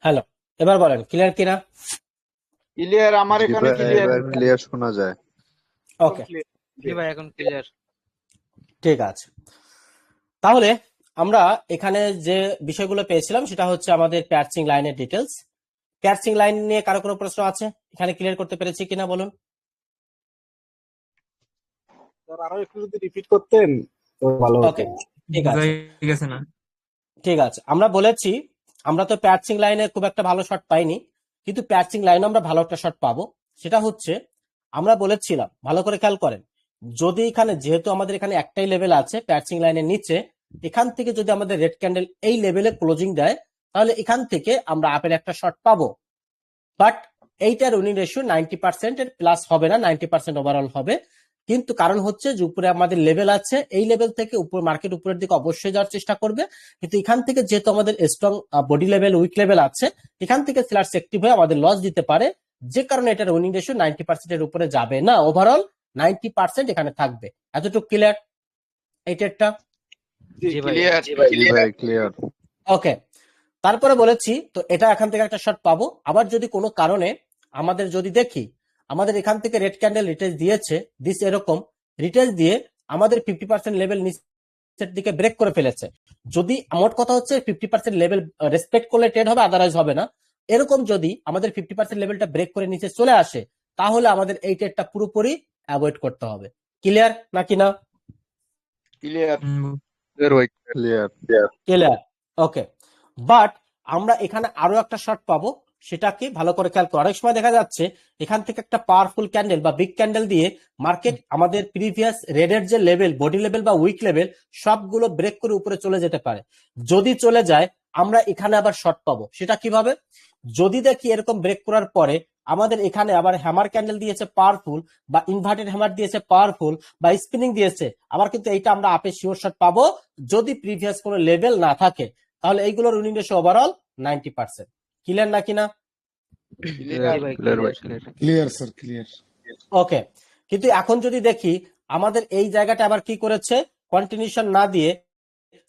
Hello, এবার বলেন clear কিনা? ক্লিয়ার, আমার জি এখানে ভাই, ক্লিয়ার। এবার ক্লিয়ার শোনা যায়। ওকে, জি ভাই এখন ক্লিয়ার। ঠিক আছে। তাহলে আমরা এখানে যে বিষয়গুলো পেয়েছিলাম সেটা হচ্ছে আমাদের প্যাচিং লাইনের ডিটেলস। প্যাচিং লাইন নিয়ে কারো কোনো প্রশ্ন আছে? এখানে ক্লিয়ার করতে পেরেছি কিনা বলুন। স্যার আরো একটু যদি রিপিট করতেন তো ভালো হতো। ওকে, ঠিক বুঝাই আছে, গেছে না? ঠিক আছে। আমরা বলেছি আমরা তো প্যাচিং লাইনে খুব একটা ভালো শট পাইনি, কিন্তু প্যাচিং লাইনে আমরা ভালো একটা শট পাবো। সেটা হচ্ছে আমরা বলেছিলাম, ভালো করে খেয়াল করেন, যদি এখানে যেহেতু আমাদের এখানে একটাই লেভেল আছে প্যাচিং লাইনের নিচে, এখান থেকে যদি আমাদের রেড ক্যান্ডেল এই লেভেলে ক্লোজিং দেয়, তাহলে এখান থেকে আমরা আপের একটা শট পাবো। বাট এইটার উইনিং রেশিও 90% এর প্লাস হবে না, 90% ওভারঅল হবে। কিন্তু কারণ হচ্ছে যে উপরে আমাদের লেভেল আছে, এই লেভেল থেকে উপর মার্কেট উপরের দিকে অবশ্যই যাওয়ার চেষ্টা করবে, কিন্তু এখান থেকে যেহেতু আমাদের strong body level weak level আছে, এখান থেকে সেলার্স অ্যাক্টিভ হয়ে আমাদের লস দিতে পারে, যে কারণে এটার উইনিং রেশিও 90% এর উপরে যাবে না, ওভারঅল 90% এখানে থাকবে। এতটুকু ক্লিয়ার? এইটা একটা জি ভাই। ক্লিয়ার। জি ভাই ক্লিয়ার। ওকে। তারপরে বলেছি তো এটা এখান থেকে একটা শর্ট পাবো। আবার যদি কোনো কারণে আমাদের যদি দেখি আমাদের এখান থেকে রেড ক্যান্ডেল রিটেস্ট দিয়েছে, দিস এরকম রিটেস্ট দিয়ে আমাদের 50% লেভেল নিচের দিকে ব্রেক করে ফেলেছে, যদি মোট কথা হচ্ছে 50% লেভেল রেসপেক্ট করলে ট্রেড হবে, আদারওয়াইজ হবে না। এরকম যদি আমাদের 50% লেভেলটা ব্রেক করে নিচে চলে আসে, তাহলে আমাদের এই ট্রেডটা পুরোপুরি অ্যাভয়েড করতে হবে। ক্লিয়ার নাকি না? Clear. Clear. Clear, okay. But আমরা এখানে আরো একটা শর্ট পাবো, সেটা কি ভালো করে খেয়াল করো। অনেক সময় দেখা যাচ্ছে এখান থেকে একটা পাওয়ারফুল ক্যান্ডেল বা বিগ ক্যান্ডেল দিয়ে মার্কেট আমাদের প্রিভিয়াস রেডের যে লেভেল, বডি লেভেল বা উইক লেভেল, সবগুলো ব্রেক করে উপরে চলে যেতে পারে। যদি চলে যায় আমরা এখানে আবার শর্ট পাবো। সেটা কিভাবে? যদি দেখি এরকম ব্রেক করার পরে আমাদের এখানে আবার হ্যামার ক্যান্ডেল দিয়েছে পাওয়ারফুল, বা ইনভার্টেড হ্যামার দিয়েছে পাওয়ারফুল, বা স্পিনিং দিয়েছে, আবার কিন্তু এইটা আমরা আপে শিওর শট পাবো যদি প্রিভিয়াস কোনো লেভেল না থাকে। তাহলে এইগুলোর উইনিং রেশিও ওভারঅল 90%। ক্লিয়ার নাকি না? ক্লিয়ার। জি ভাই ক্লিয়ার ভাই। Clear. Clear sir, clear. Okay. কিন্তু এখন যদি দেখি আমাদের এই জায়গাটা আবার কি করেছে, কন্টিনিউশন না দিয়ে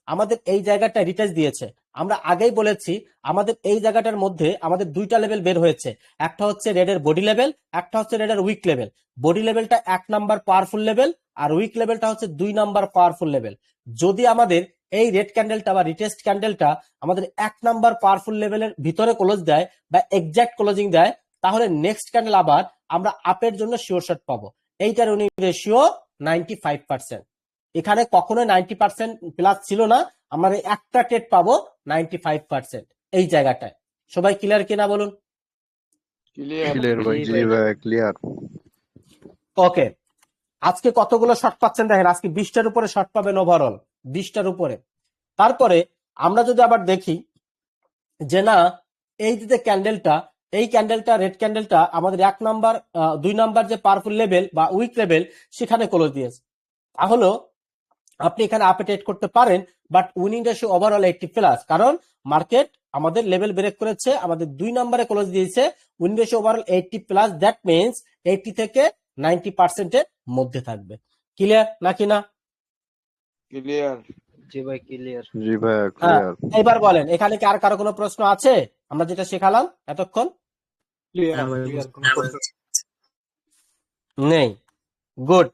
আমাদের এই জায়গাটা রিটেস্ট দিয়েছে। আমরা আগেই বলেছি আমাদের এই জায়গাটার মধ্যে আমাদের দুইটা লেভেল বের হয়েছে, একটা হচ্ছে রেডের বডি লেভেল, একটা হচ্ছে রেডের উইক লেভেল। বডি লেভেলটা 1 নাম্বার পাওয়ারফুল লেভেল, আর উইক লেভেলটা হচ্ছে 2 নাম্বার পাওয়ারফুল লেভেল। যদি আমাদের এই রেড ক্যান্ডেলটা বা রিটেস্ট ক্যান্ডেলটা আমাদের 1 নাম্বার পাওয়ারফুল লেভেলের ভিতরে ক্লোজ দেয় বা এক্সাক্ট ক্লোজিং দেয়, তাহলে নেক্সট ক্যান্ডেল আবার আমরা আপের জন্য শিওর শট পাবো। এইটার উইনিং রেশিও 95%। এখানে কখনোই 90% প্লাস ছিল না, আমরা একটা ট্রেড পাবো 95% এই জায়গাটায়। সবাই ক্লিয়ার কিনা বলুন। ক্লিয়ার। ক্লিয়ার ভাই। জি জি ভাই। ভাই ক্লিয়ার। ওকে, আজকে কতগুলো শর্ট পাচ্ছেন দেখেন, আজকে 20টার উপরে শর্ট পাবেন ওভারঅল, 20টার উপরে। তারপরে আমরা যদি আবার দেখি যে না, এই যে ক্যান্ডেলটা, এই ক্যান্ডেলটা রেড ক্যান্ডেলটা আমাদের 1 নাম্বার 2 নাম্বার যে পাওয়ারফুল লেভেল বা উইক লেভেল সেখানে ক্লোজ দিয়েছে, তাহলে আপনি এখানে আপে ট্রেড করতে পারেন। বাট উইনিং রেশিও ওভারঅল 80+, কারণ মার্কেট আমাদের লেভেল ব্রেক করেছে, আমাদের 2 নাম্বারে ক্লোজ দিয়েছে, winning ratio overall 80+, that means 80 থেকে 90% এর মধ্যে থাকবে। ক্লিয়ার নাকি না? ক্লিয়ার। জি ভাই ক্লিয়ার। জি ভাই হ্যাঁ, ক্লিয়ার। এবার বলেন এখানে কি আর কারো কোনো প্রশ্ন আছে আমরা যেটা শেখালাম এতক্ষণ? ক্লিয়ার। না ভাই, ক্লিয়ার, কোনো প্রশ্ন নেই। নেই, গুড।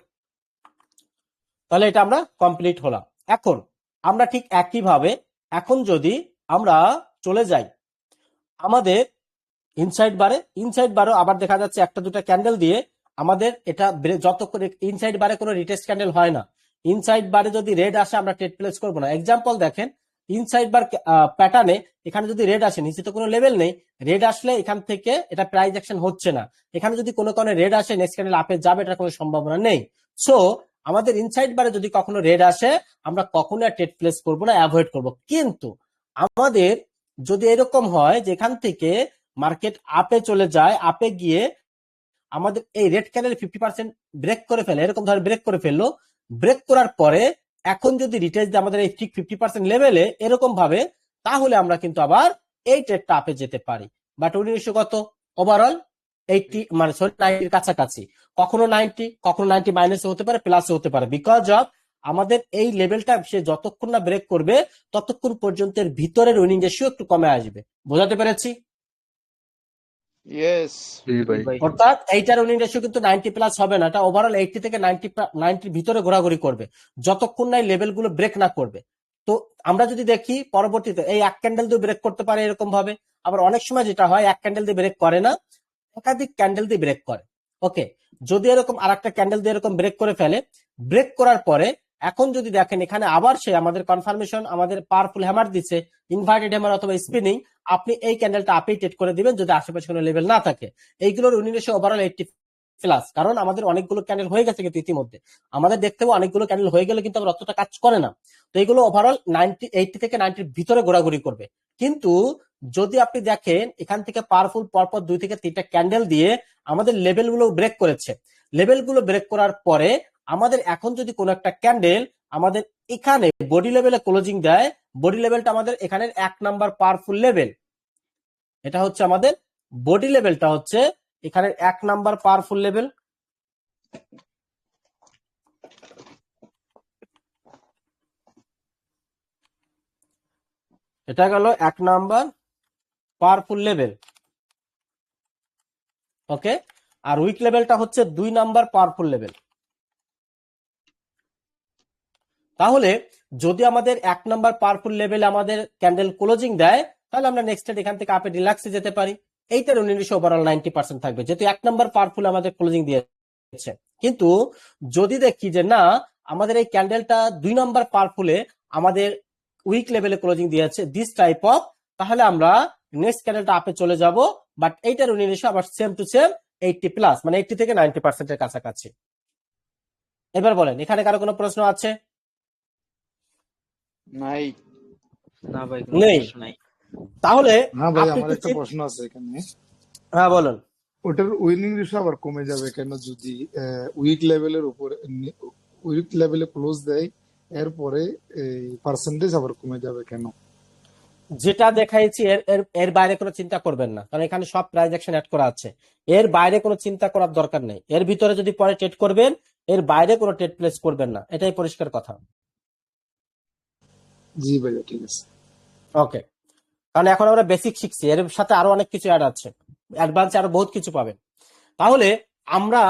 তাহলে এটা আমরা কমপ্লিট হলাম। এখন আমরা ঠিক একইভাবে এখন যদি আমরা চলে যাই আমাদের ইনসাইড বারও আবার দেখা যাচ্ছে একটা দুটা ক্যান্ডেল দিয়ে আমাদের এটা যত করে ইনসাইড বারে কোনো রিটেস্ট ক্যান্ডেল হয় না, ইনসাইড বারে যদি রেড আসে আমরা ট্রেড প্লেস করবো না। এক্সাম্পল দেখেন, ইনসাইড বার প্যাটার্নে এখানে যদি রেড আসে, নিচে তো কোনো লেভেল নেই, রেড আসলে এখান থেকে এটা প্রাইস অ্যাকশন হচ্ছে না। এখানে যদি কোনো কারণে রেড আসে নেক্সট ক্যান্ডেল আপে যাবে, এটার কোনো সম্ভাবনা নেই। সো আমাদের ইনসাইড বারে যদি কখনো রেড আসে আমরা কখনো ট্রেড প্লেস করবো না, অ্যাভয়েড করবো। কিন্তু আমাদের যদি এরকম হয় যেখান থেকে মার্কেট আপে চলে যায়, আপে গিয়ে আমাদের এই রেড ক্যান্ডেল 50% ব্রেক করে ফেলে, এরকম ধরে ব্রেক করে ফেললো, ব্রেক করার পরে এখন যদি রিটেস্ট দেয় আমাদের এই ঠিক 50% লেভেলে এরকম ভাবে, তাহলে আমরা কিন্তু আবার এই ট্রেডটা আপে যেতে পারি। বাট উইনিং রেশিও কত ওভারঅল? 80, মানে সরি 90 এর কাছাকাছি। কখনো 90, কখনো 90 মাইনাসে হতে পারে, প্লাসে হতে পারে, বিকজ অফ আমাদের এই লেভেলটা সে যতক্ষণ না ব্রেক করবে ততক্ষণ পর্যন্ত এর ভিতরের উইনিং রেশিও একটু কমে আসবে। বোঝাতে পেরেছি? ইয়েস জি ভাই। জি ভাই অর্থাৎ এইটার উইনিং রেশিও কিন্তু 90 প্লাস হবে না, এটা ওভারঅল 80 থেকে 90 ভিতরে ঘোরাঘুরি করবে যতক্ষণ না লেভেল গুলো ব্রেক না করবে। তো আমরা যদি দেখি পরবর্তীতে এই এক ক্যান্ডেল দিয়ে ব্রেক করতে পারে এরকম ভাবে, আবার অনেক সময় যেটা হয় এক ক্যান্ডেল দিয়ে ব্রেক করে না, একাধিক ক্যান্ডেল দিয়ে ব্রেক করে। ওকে, যদি এরকম আরেকটা ক্যান্ডেল দিয়ে এরকম ব্রেক করে ফেলে, ব্রেক করার পরে এখন যদি দেখেন এখানে আবার সে আমাদের কনফার্মেশন আমাদের পাওয়ারফুল হ্যামার দিচ্ছে, ইনভার্টেড হ্যামার অথবা স্পিনিং, আপনি এই ক্যান্ডেলটা আপেই ট্রেড করে দিবেন যদি আশেপাশে কোনো লেভেল না থাকে। এইগুলোর উইনিং রেশিও ওভারঅল 80 প্লাস, কারণ আমাদের অনেকগুলো ক্যান্ডেল হয়ে গেছে কিন্তু ইতিমধ্যে, আমাদের দেখতে হবে অনেকগুলো ক্যান্ডেল হয়ে গেলে কিন্তু আবার অতটা কাজ করে না। তো এইগুলো ওভারঅল 80 থেকে 90 ভিতরে ঘোরাঘুরি করবে। কিন্তু যদি আপনি দেখেন এখান থেকে পাওয়ারফুল পরপর 2 থেকে 3টা ক্যান্ডেল দিয়ে আমাদের লেভেল গুলো ব্রেক করেছে, লেভেল গুলো ব্রেক করার পরে আমাদের এখন যদি কোনো একটা ক্যান্ডেল আমাদের এখানে বডি লেভেলে ক্লোজিং দেয়, বডি লেভেলটা আমাদের এখানের 1 নাম্বার পাওয়ারফুল লেভেল, এটা হচ্ছে আমাদের বডি লেভেলটা হচ্ছে এখানের 1 নাম্বার পাওয়ারফুল লেভেল। এটা গেল 1 নাম্বার পাওয়ারফুল লেভেল। ওকে, আর উইক লেভেলটা হচ্ছে 2 নাম্বার পাওয়ারফুল লেভেল। তাহলে যদি আমাদের 1 নাম্বার পাওয়ারফুল লেভেলে আমাদের ক্যান্ডেল ক্লোজিং দেয়, তাহলে আমরা নেক্সট এখান থেকে আপে রিল্যাক্সে যেতে পারি। এইটার উইনিং রেশিও ওভারঅল 90% থাকবে, যেহেতু 1 নাম্বার পাওয়ারফুল আমাদের ক্লোজিং দিয়েছে। কিন্তু যদি দেখি যে না আমাদের এই ক্যান্ডেলটা 2 নাম্বার পাওয়ারফুলে আমাদের উইক লেভেলে ক্লোজিং দিয়েছে দিস টাইপ অফ, তাহলে আমরা নেক্সট ক্যান্ডেলটা আপে চলে যাব, বাট এইটার উইনিং রেশিও আবার সেম টু সেম 80 প্লাস, মানে 80 থেকে 90% এর কাছাকাছি। এবার বলেন এখানে কারো কোনো প্রশ্ন আছে? নাই। না ভাই কোনো নেই। প্রশ্ন নাই। তাহলে হ্যাঁ ভাই, আপনি আমার একটু একটা প্রশ্ন আছে এখানে। হ্যাঁ বলুন। ওটার উইনিং রেশিও আবার কমে যাবে কেন যদি উইক লেভেলের উপরে, উইক লেভেলে ক্লোজ দেয়, এরপরে এই পার্সেন্টেজ আবার কমে যাবে কেন? যেটা দেখাইছি এর এর এর বাইরে কোনো চিন্তা করবেন না, কারণ এখানে সব প্রাইস অ্যাকশন অ্যাড করা আছে, এর বাইরে কোনো চিন্তা করার দরকার নেই। এর ভিতরে যদি পরে ট্রেড করবেন, এর বাইরে কোনো ট্রেড প্লেস করবেন না, এটাই পরিষ্কার কথা। জি ভাইয়া, ঠিক আছে। ওকে, কারণ এখন আমরা বেসিক শিখছি, এর সাথে আরো অনেক কিছু অ্যাড আছে, অ্যাডভান্সে আরো বহুত কিছু পাবেন। তাহলে আমরা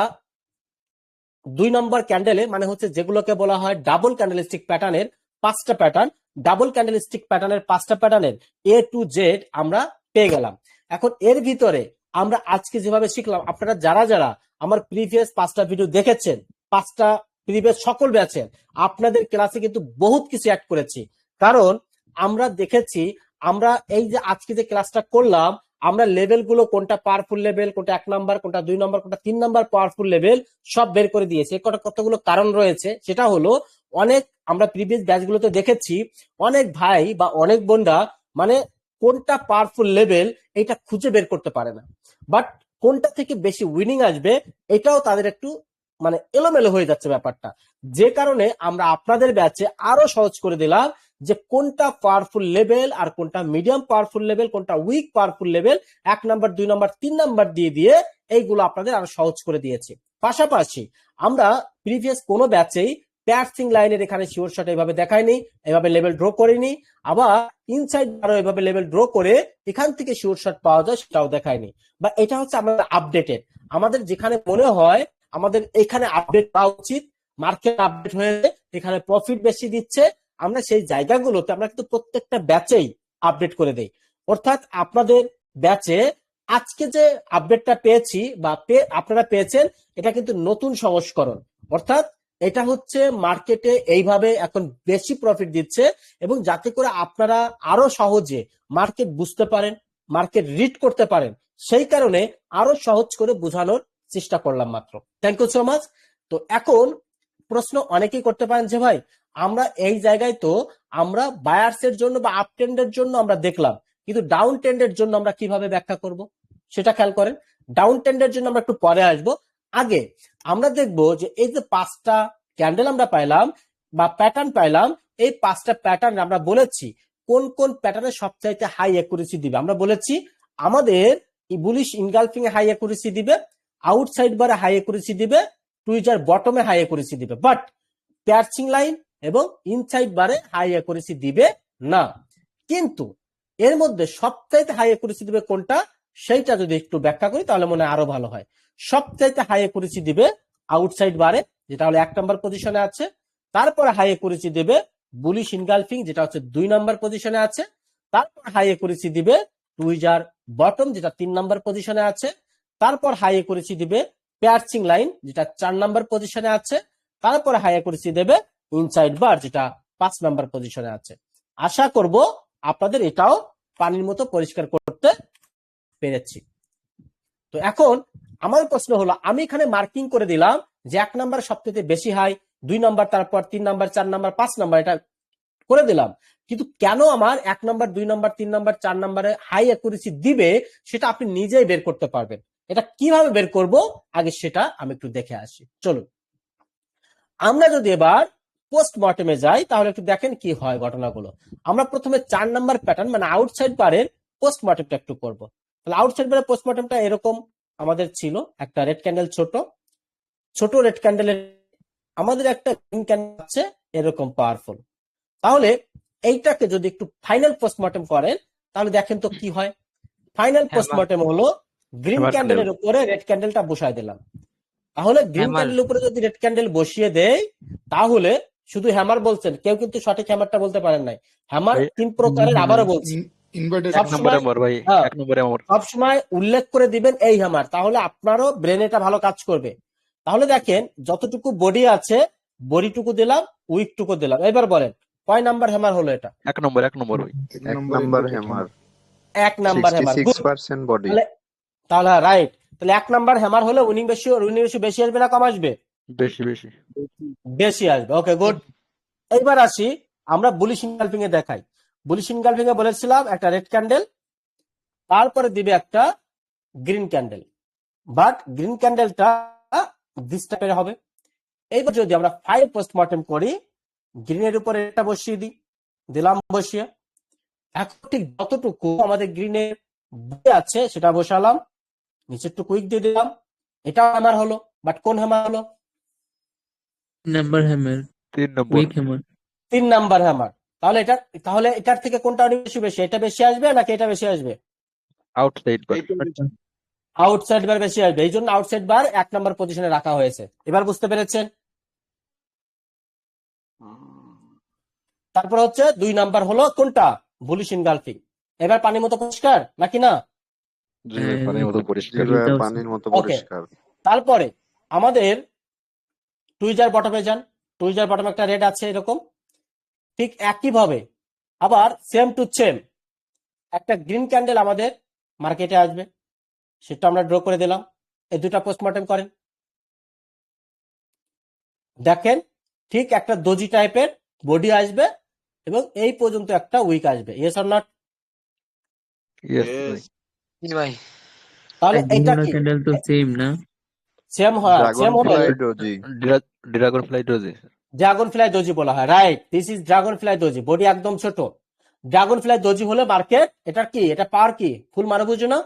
2 নম্বর ক্যান্ডেলে মানে হচ্ছে যেগুলোকে বলা হয় ডাবল ক্যান্ডেলস্টিক প্যাটার্নের 5টা প্যাটার্ন, ডাবল ক্যান্ডেলস্টিক প্যাটার্নের 5টা প্যাটার্নের এ টু জেড আমরা পেয়ে গেলাম। এখন এর ভিতরে আমরা আজকে যেভাবে শিখলাম, আপনারা যারা যারা আমার প্রিভিয়াস 5টা ভিডিও দেখেছেন, 5টা প্রিভিয়াস সকল ব্যাচের, আপনাদের ক্লাসে কিন্তু বহুত কিছু অ্যাড করেছি। কারণ আমরা দেখেছি, আমরা এই যে আজকে যে ক্লাসটা করলাম, আমরা লেভেল গুলো কোনটা পাওয়ারফুল লেভেল, কোনটা 1 নাম্বার, কোনটা 2 নাম্বার, কোনটা 3 নাম্বার পাওয়ারফুল লেভেল সব বের করে দিয়েছে। কতগুলো কারণ রয়েছে, সেটা হলো অনেক আমরা প্রিভিয়াস ব্যাচগুলোতে দেখেছি অনেক ভাই বা অনেক বোনরা মানে কোনটা পাওয়ারফুল লেভেল এটা খুঁজে বের করতে পারে না, বাট কোনটা থেকে বেশি উইনিং আসবে এটাও তাদের একটু মানে এলোমেলো হয়ে যাচ্ছে ব্যাপারটা। যে কারণে আমরা আপনাদের ব্যাচে আরো সহজ করে দিলাম যে কোনটা পাওয়ারফুল লেভেল আর কোনটা মিডিয়াম পাওয়ারফুল লেভেল, কোনটা weak powerful level, 1 number 2 number 3 number দিয়ে দিয়ে এইগুলো আপনাদের আরো সহজ করে দিয়েছি। পাশাপাশি আমরা প্রিভিয়াস কোনো ব্যাচেই প্যারসিং লাইনের এখানে শিওর শট এভাবে দেখায়নি, এভাবে লেভেল ড্র করিনি, আবার ইনসাইড আরো এভাবে লেভেল ড্র করে এখান থেকে শিওর শট পাওয়া যায় সেটাও দেখায়নি। বা এটা হচ্ছে আমাদের আপডেটেড, আমাদের যেখানে মনে হয় আমাদের এখানে আপডেট পাওয়া উচিত, মার্কেট আপডেট হয়েছে, এখানে প্রফিট বেশি দিচ্ছে, আমরা সেই জায়গাগুলোতে আমরা কিন্তু প্রত্যেকটা ব্যাচেই আপডেট করে দেই। অর্থাৎ আপনাদের ব্যাচে আজকে যে আপডেটটা পেয়েছি বা আপনারা পেয়েছেন, এটা কিন্তু নতুন সংস্করণ। অর্থাৎ এটা হচ্ছে মার্কেটে এইভাবে এখন বেশি প্রফিট দিচ্ছে, এবং যাতে করে আপনারা আরো সহজে মার্কেট বুঝতে পারেন, মার্কেট রিড করতে পারেন, সেই কারণে আরো সহজ করে বোঝানোর চেষ্টা করলাম মাত্র। Thank you so much. তো এখন প্রশ্ন অনেকেই করতে পারেন যে ভাই আমরা এই জায়গায় তো আমরা বায়ার্স এর জন্য বা আপ ট্রেন্ডের জন্য আমরা দেখলাম, কিন্তু ডাউন ট্রেন্ডের জন্য আমরা কিভাবে ব্যাখ্যা করব সেটা খেয়াল করেন। ডাউন ট্রেন্ডের জন্য আমরা একটু পরে আসবো, আগে আমরা দেখবো যে এই যে 5টা ক্যান্ডেল আমরা পাইলাম বা প্যাটার্ন পাইলাম, এই 5টা প্যাটার্ন আমরা বলেছি কোন কোন প্যাটার্নে সবচাইতে হাই অ্যাকুরেসি দিবে। আমরা বলেছি আমাদের বুলিশ ইনগালফিং এ হাই অ্যাকুরেসি দিবে, আউটসাইড বারে হাই অ্যাকুরেসি দিবে, টুইজার বটমে হাই অ্যাকুরেসি দিবে, বাট প্যারচিং লাইন এবং ইনসাইড বারে হাই অ্যাকুরেসি দিবে না। কিন্তু এর মধ্যে সবচাইতে হাই অ্যাকুরেসি দিবে কোনটা, সেইটা যদি একটু ব্যাখ্যা করি তাহলে মনে হয় আরো ভালো হয়। সবচাইতে হাই একুরেসি দিবে আউটসাইড বারে, যেটা হলো 1 নম্বর পজিশনে আছে। তারপরে হাই একুরেসি দিবে বুলিশ ইনগালফিং, যেটা হচ্ছে 2 নম্বর পজিশনে আছে। তারপর হাই একুরেসি দিবে টুইজার বটম, যেটা 3 নম্বর পজিশনে আছে। তারপর হাই একুরেসি দিবে পিয়ার্সিং লাইন, যেটা 4 নম্বর পজিশনে আছে। তারপরে হাই একুরেসি দেবে ইনসাইড বার, যেটা 5 নম্বর পজিশনে আছে। আশা করব আপনাদের এটাও পানির মতো পরিষ্কার করতে পেরেছি। তো এখন আমার প্রশ্ন হলো, আমি এখানে মার্কিং করে দিলাম যে 1 নাম্বার সবচেয়ে বেশি হাই, 2 নাম্বার, তারপর 3 নাম্বার, 4 নাম্বার, 5 নাম্বার, এটা করে দিলাম। কিন্তু কেন আমার 1 নাম্বার, 2 নাম্বার, 3 নাম্বার, 4 নাম্বারে হাই অ্যাকুরেসি দিবে সেটা আপনি নিজেই বের করতে পারবেন। এটা কিভাবে বের করব আগে সেটা আমি একটু দেখে আসি। চলুন আমরা যদি এবার পোস্টমর্টেমে যাই তাহলে একটু দেখেন কি হয় ঘটনাগুলো। আমরা প্রথমে 4 নাম্বার প্যাটার্ন মানে আউটসাইড বারের পোস্টমর্টেমটা একটু করব। তাহলে আউটসাইড বারের পোস্টমর্টেমটা এরকম আমাদের ছিল, একটা রেড ক্যান্ডেল, ছোট রেড ক্যান্ডেলের আমাদের একটা গ্রিন ক্যান্ডেল আছে এরকম পাওয়ারফুল। তাহলে এইটাকে যদি একটু ফাইনাল পোস্টমর্টেম করেন তাহলে দেখেন তো কি হয়। ফাইনাল পোস্টমর্টেম হলো গ্রিন হ্যামার ক্যান্ডেলের উপরে রেড ক্যান্ডেলটা বসায় দিলাম। তাহলে গ্রিন হ্যামার। ক্যান্ডেলের উপরে যদি রেড ক্যান্ডেল বসিয়ে দেয় তাহলে শুধু হ্যামার বলছেন, কেউ কিন্তু সঠিক হ্যামারটা বলতে পারেন নাই। হ্যামার ভাই, 3 প্রকারের, আবারও বলছি, ইনভার্টেড এক নম্বরে মর ভাই, হ্যাঁ। 1 নম্বরে মর। সবসময় উল্লেখ করে দিবেন এই হ্যামার, তাহলে আপনারও ব্রেন এটা ভালো কাজ করবে। তাহলে দেখেন যতটুকু বডি আছে বডিটুকু দিলাম, উইকটুকু দিলাম। এবার বলেন কয় নাম্বার হ্যামার হলো এটা? 1 নম্বর ভাই। 1 1 নম্বর হ্যামার, 1 নাম্বার হ্যামার। 66% বডি। তাহলে রাইট, তাহলে 1 নাম্বার হ্যামার হলে উইনিং রেশিও বেশি আসবে না কম আসবে? বেশি। বেশি আসবে। Okay good. এইবার আসি আমরা বুলিশ ইনগালফিং এ দেখাই। বুলিশ ইনগালফিং এ বলেছিলাম একটা রেড ক্যান্ডেল, তারপরে দিবে একটা গ্রিন ক্যান্ডেল, বাট গ্রিন ক্যান্ডেলটা দিস টাইপের হবে। এইবার যদি আমরা 5 পোস্টমর্টেম করি, গ্রিনের উপরে এটা বসিয়ে দিলাম বসিয়ে, এখন ঠিক যতটুকু আমাদের গ্রিনের আছে সেটা বসালাম, নিচের টুকু উইক দিয়ে দিলাম, এটা হ্যামার হলো। বাট কোন হ্যামার হলো? নাম্বার হ্যামার 3 নম্বর। Weak hammer 3 number hammer. তাহলে এটার থেকে কোনটা অনেক বেশি, এটা বেশি আসবে নাকি এটা বেশি আসবে? আউটসাইড বার। আউটসাইড বার বেশি আসবে, এই জন্য আউটসাইড বার 1 নাম্বার পজিশনে রাখা হয়েছে। এবার বুঝতে পেরেছেন? তারপর হচ্ছে 2 নাম্বার হলো কোনটা? Bullish engulfing. এবার পানির মতো পরিষ্কার নাকি না? জি ভাই, পানির মতো পরিষ্কার। জি ভাই, পানির মতো ওকে। পরিষ্কার। তারপরে আমাদের টুইজার বটমে যান। টুইজার বটমে একটা রেড আছে এরকম, ঠিক একইভাবে আবার সেম টু সেম একটা গ্রিন ক্যান্ডেল আমাদের মার্কেটে আসবে, সেটা আমরা ড্র করে দিলাম। এই দুটা পোস্টমর্টেম করেন, দেখেন ঠিক একটা দোজি টাইপের বডি আসবে এবং এই পর্যন্ত একটা উইক আসবে। Yes or not? ইয়েস ভাই। জি ভাই। তাহলে এটা কি ক্যান্ডেল তো সেম না? সেম হয়? ড্রাগন সেম হলো fly doji. Dragon fly doji. Dragon fly doji বলা হয়। Right, this is dragon fly doji. Body একদম ছোট। ড্রাগন ফ্লাই দোজি হলে মার্কেট এটা কি, এটা পার কি ফুল মানে বুঝো না?